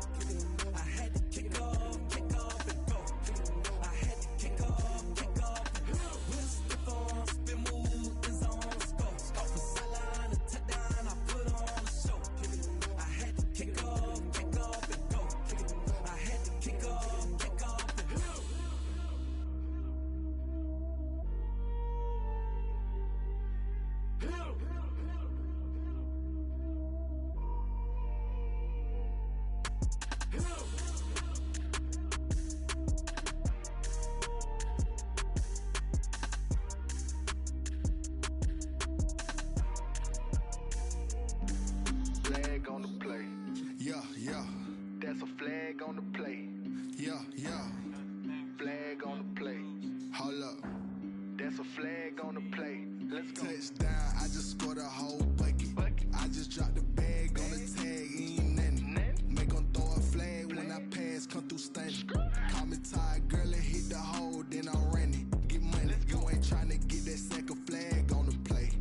I had to kick off and go. I had to kick off and go. With a stiff arm, spin move, in zone, score. Off the sideline, a touchdown, I put on a show. I had to kick off and go. I had to kick off and go. Flag on the play. Yeah, yeah, That's a flag on the play. yeah, yeah. Flag on the play. Hold up. That's a flag on the play. Let's go. Touchdown, I just scored a whole bucket. I just dropped the bag on the tag, ain't nothing. Make 'em throw a flag when I pass, come through stunning. Call me tired, girl, and hit the hole, then I'm running. Get money, you ain't tryna get that second flag on the play.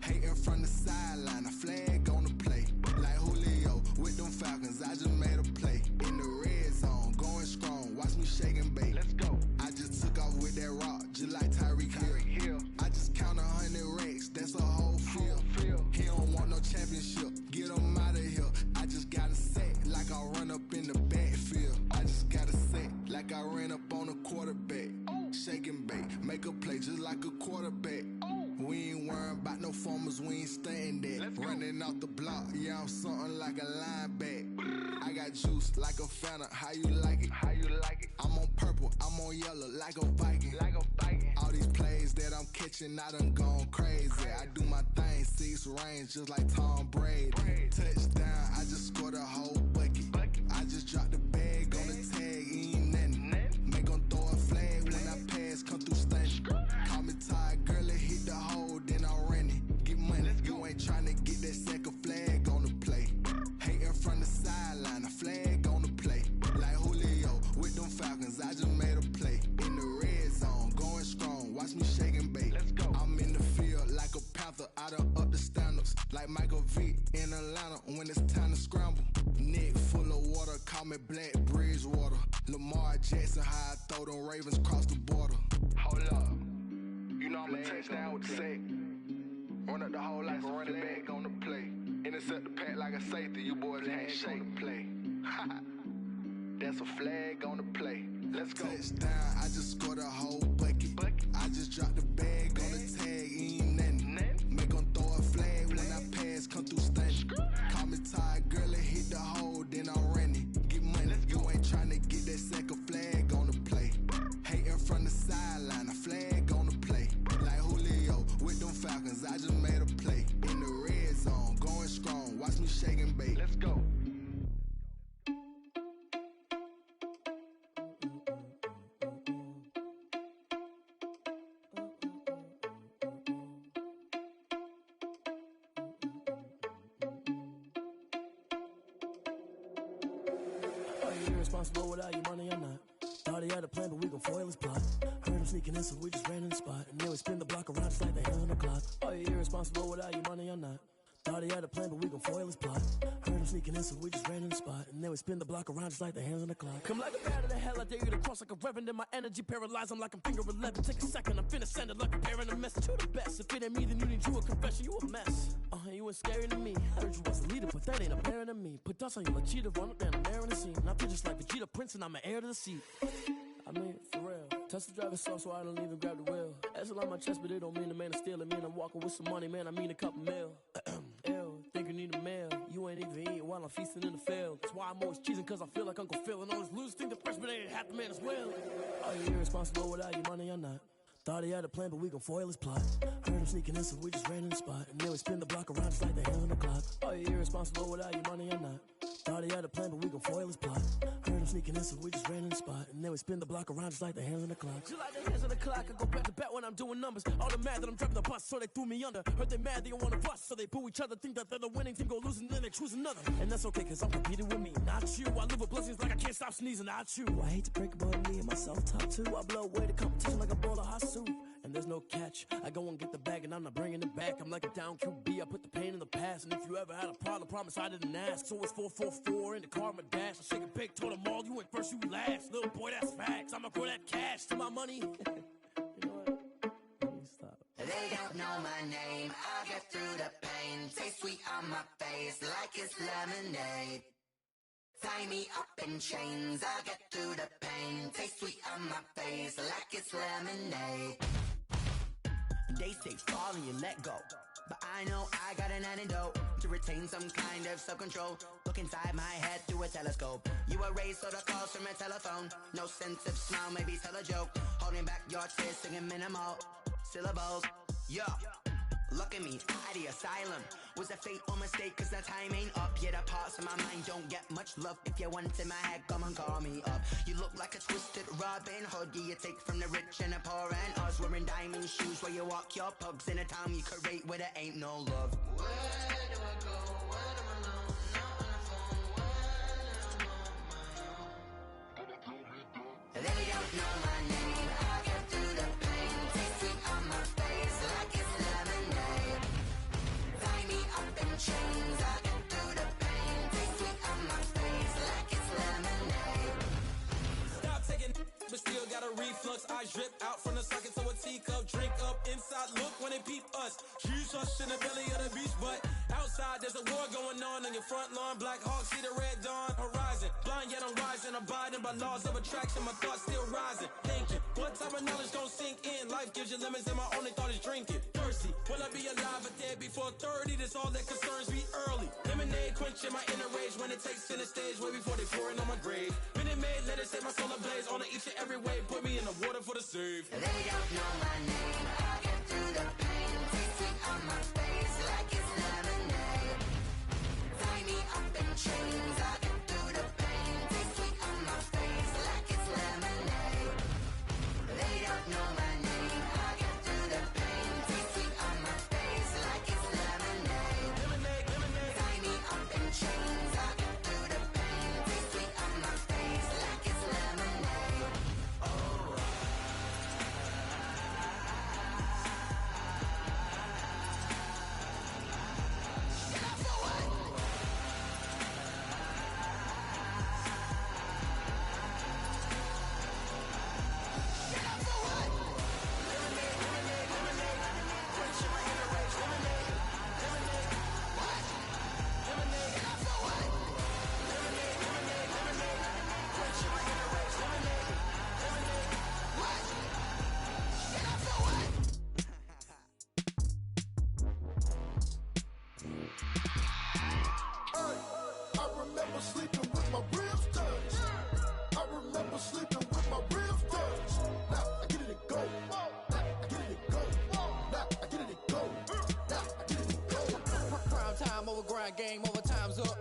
Hating from the sideline, a flag on the play. Like Julio with them Falcons, I just made a play. In the red zone, going strong, watch me shake and bake. Let's go. I just took off with that rock, just like Tyreek Hill. I just count 100 racks, that's a whole field. He don't want no championship, get him out of here. I just got a set, like I run up in the backfield. I just got a set, like I ran up on a quarterback. Shake and bake, make a play just like a quarterback. We ain't worrying about no formers, we ain't staying there. Running off the block, yeah, I'm something like a lineback. I got juice like a Fanta, how you like it? I'm on purple, I'm on yellow, like a Viking. All these plays that I'm catching, I done gone crazy. I do my thing, 6 range, just like Tom Brady. Touchdown, I just scored a whole bucket. I just dropped the bag on the tag, ain't nothing. Make 'em throw a flag when I pass, come through stunning. Call me tired, girl, and hit the hole, then I'm running. Get money, you ain't tryna get that second flag on the play. Hating from the sideline, a flag on the play. Like Julio with them Falcons, I just made a play. In the red zone, going strong, watch me shake and bake. I'm in the field like a panther, I done up the standards. Like Michael Vick in Atlanta when it's time to scramble. Neck full of water, call me Black Bridgewater. Lamar Jackson, how I throw them Ravens cross the border. Hold up. You know I'm a touchdown with the sack. Run up the hole like a running back on the play. Intercept the pack like a safety. You boys ain't shake the play. That's a flag on the play. Let's go. Touchdown, I just scored a whole bucket. I just dropped the bag on the tag, ain't nothing. Make 'em throw a flag when I pass, come through stunning. Call me tired, girl, and hit the hole, then I'm running. Get money, you ain't tryna get that second flag on the play. Hating from the sideline, a flag on the play. Like Julio with them Falcons, I just made a play. In the red zone, going strong, watch me shake and bake. Let's go. you irresponsible without your money or not? Thought he had a plan, but we gon' foil his plot. Heard him sneaking in, so we just ran in the spot. And then we spin the block around just like the hands on the clock. Are you irresponsible without your money or not? Thought he had a plan, but we gon' foil his plot. Heard him sneaking in, so we just ran in the spot. And then we spin the block around just like the hands on the clock. Come like a bat of the hell, I dare you to cross like a reverend. And my energy paralyzed, I'm like I'm finger 11. Take a second, I'm finna send it like a parent a message to the best. If it ain't me, then you need you a confession, you a mess. You ain't scary to me. Heard you was a leader, but that ain't apparent to me. Put dust on you like cheetah, run up down, I'm there in the scene. And I feel just like Vegeta Prince, and I'm an heir to the seat. I mean, for real. Touch the driver's soft, so I don't even grab the wheel. That's a lot on my chest, but it don't mean the man is stealing. Mean I'm walking with some money, man, I mean a couple mil. Ew, think you need a meal. You ain't even eating while I'm feasting in the field. That's why I'm always cheesing, cause I feel like Uncle Phil. And all those losers think the freshman ain't half the man as well. Are you irresponsible without your money or not? Thought he had a plan, but we gon' foil his plot. Heard him sneaking in, so we just ran in the spot. And then we spin the block around just like the hands on the clock. Are you irresponsible without your money or not? Thought he had a plan, but we gon' foil his plot. Heard him sneaking in, so we just ran in the spot. And then we spin the block around just like the hands on the clock. Just like the hands on the clock, I go back to back when I'm doing numbers. All the mad that I'm driving the bus, so they threw me under. Heard they mad, they don't wanna bust, so they boo each other. Think that they're the winning team, go losing, then they choose another. And that's okay, cause I'm competing with me, not you. I live with blessings like I can't stop sneezing, not you. I hate to break about me and myself top too. I blow away the competition like a bowl of hot soup. And there's no catch. I go and get the bag and I'm not bringing it back. I'm like a down QB, I put the pain in the past. And if you ever had a problem, promise I didn't ask. So it's 444 in the car, my dash. I shake a big, told them all, you went first, you last. Little boy, that's facts. I'ma grow that cash to my money. You know what? Stop. They don't know my name, I'll get through the pain. Taste sweet on my face like it's lemonade. Tie me up in chains, I'll get through the pain. Taste sweet on my face like it's lemonade. They say fall and you let go, but I know I got an antidote to retain some kind of self-control. Look inside my head through a telescope. You were raised so the calls from a telephone. No sense of smile, maybe tell a joke. Holding back your tears, singing minimal syllables. Yo, look at me, at the asylum. Was a fate or mistake, cause the time ain't up. Yet the parts of my mind don't get much love. If you want in my head, come and call me up. You look like a twisted Robin Hood. Yeah, you take from the rich and the poor and us. Wearing diamond shoes where you walk your pugs in a town you create where there ain't no love. Where do I go? When I'm alone? Not on the phone. When I'm on my own. They don't know my name. I get through the pain. Taste sweet on my face like it's lemonade. Tie me up in chains. I get through the pain. Taste sweet on my face like it's lemonade. Stop taking, but still got a reflux. I drip out from the socket to a teacup. Drink up inside. Look when they peep us. Shoes us in the belly of the beach, but outside there's a war going on your front lawn. Black Hawk, see the red dawn horizon. Blind yet I'm rising, abiding by laws of attraction. My thoughts still rising, thinking what type of knowledge gon' sink in? Life gives you lemons and my only thought is drinking. Thirsty, will I be alive or dead before 30? That's all that concerns me early. Lemonade quenching my inner rage when it takes center stage way before they pouring on my grave. Minute Maid, let it set my soul ablaze on each and every way. Put me in the water for the save. They don't know my name. I get through the pain. Taste sweet on my face like it's lemonade. Tie me up in chains. I get through the pain. Taste sweet on my face like it's lemonade. They don't know my name. I get through the pain. Taste sweet on my face like it's lemonade. Lemonade, lemonade. Tie me up in chains. I get through the pain. Taste sweet on my face like it's lemonade. Oh. I remember sleeping with my ribs touched. I remember sleeping with my ribs touched. Now I get it and go. Now I get it and go. Now I get it and go. Now I get it and go. Prime time over grind game, overtime's up.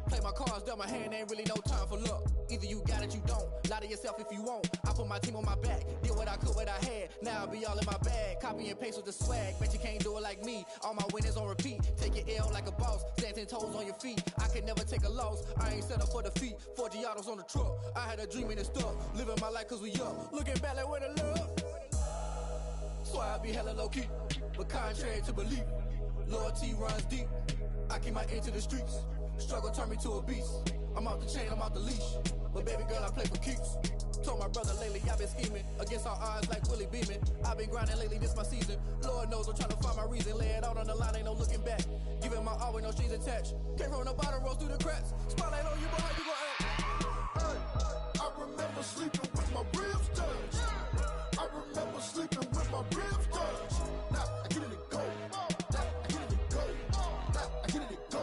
Play my cards, dealt my hand, ain't really no time for luck. Either you got it, you don't. Lie to yourself if you won't. I put my team on my back, did what I could, what I had. Now I'll be all in my bag. Copy and paste with the swag. Bet you can't do it like me. All my winners on repeat. Take your L like a boss. Stand 10 toes on your feet. I can never take a loss. I ain't set up for defeat. 4G bottles on the truck. I had a dream and it stuck. Living my life cause we up. Looking back like where the love. So I be hella low key, but contrary to belief, loyalty runs deep. I keep my ear to the streets. Struggle turned me to a beast. I'm off the chain, I'm off the leash. But baby girl, I play for keeps. Told my brother lately, I've been scheming against all odds like Willie Beeman. I've been grinding lately, this my season. Lord knows I'm trying to find my reason. Lay it out on the line, ain't no looking back. Giving my all with no strings attached. Came from the bottom, rose through the cracks. Spotlight on you, boy, how you gon' act? Hey, I remember sleeping with my ribs touched. I remember sleeping with my ribs touched. Now I get it to go. Now I get it to go. Now I get it to go.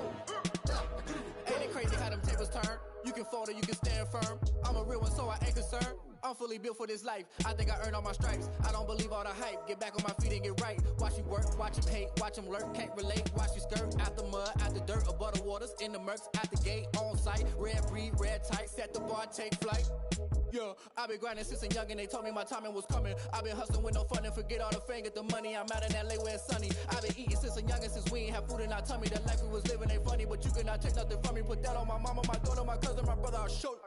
Now I get it to go. Ain't it crazy how them tables turn? You can fold or you can stand firm. I'm a real one, so I ain't concerned. I'm fully built for this life. I think I earned all my stripes. I don't believe all the hype. Get back on my feet and get right. Watch you work, watch him hate, watch him lurk. Can't relate, watch you skirt. Out the mud, out the dirt, above the waters, in the murks, at the gate, on site. Red breed, red tight, set the bar, take flight. Yeah, I been grinding since a youngin', they told me my timing was coming. I been hustling with no fun and forget all the fame, get the money. I'm out in LA where it's sunny. I been eating since a youngin', since we ain't have food in our tummy. The life we was living ain't funny, but you cannot take nothing from me. Put that on my mama, my daughter, my cousin, my brother, I'll show you.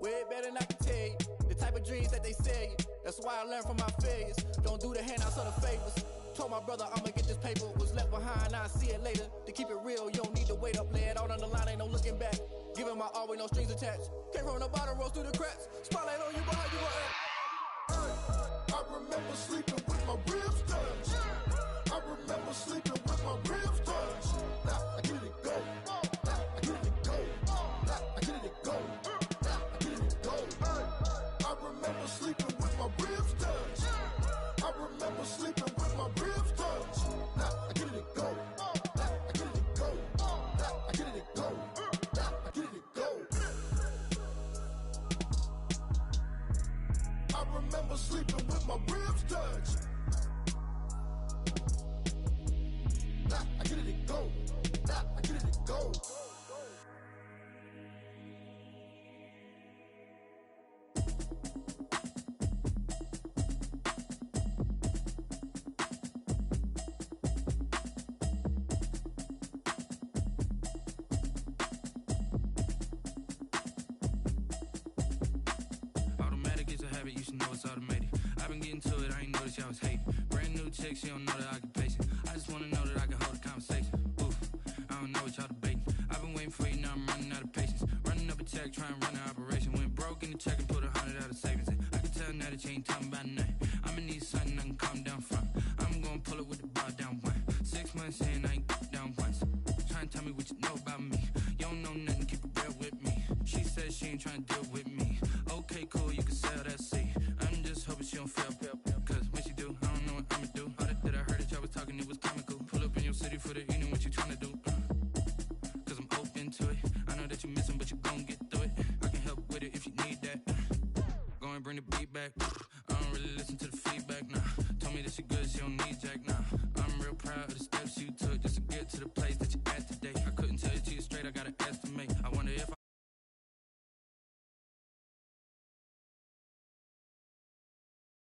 Way better than I can tell you. The type of dreams that they sell you. That's why I learned from my failures. Don't do the handouts or the favors. Told my brother I'ma get this paper. Was left behind, I'll see it later. To keep it real, you don't need to wait up. Lay it out on the line, ain't no looking back. Giving my all with no strings attached. Came from the bottom, rose through the cracks. Spotlight on you, but how you gon' act? Hey, I remember sleeping with my ribs touched. I remember sleeping with my ribs touched. Now I get it to go. Now I get it to go. Now I get it to go. Now I get it to go. Hey, I remember sleeping with my ribs touched. I remember sleeping with my ribs touched. Now I get it to go. Now I get it to go. Now I get it to go. Now I get it to go. I remember sleeping with my ribs touched. Now I get it to go. Now I get it to go. Automatic is a habit, you should know it's automated. I've been getting to it, I ain't noticed y'all was hating. Brand new chick, she don't know the occupation. I just wanna know that I can hold a conversation. Oof, I don't know what y'all debating. I've been waiting for you, now I'm running out of patience. Running up a check, trying to run an operation. Went broke in the check and put 100 out of savings in. I can tell now that you ain't talking about nothing. I'ma need something I can calm down from. I'm gonna pull it with the bar down one. 6 months in, I ain't down once. Trying to tell me what you know about me. You don't know nothing, keep it real with me. She said she ain't trying to deal with me. Okay, cool, you can sell that seat. I'm just hoping she don't fail. Cause when she do, I don't know what I'ma do. All that I heard that y'all was talking, it was comical. Pull up in your city for the evening, what you trying to do? Cause I'm open to it. I know that you missing, but you gon' get through it. I can help with it if you need that. Go and bring the beat back. I don't really listen to the feedback, nah. Told me that she good, she don't need jack, nah. I'm real proud of the steps you took just to get to the place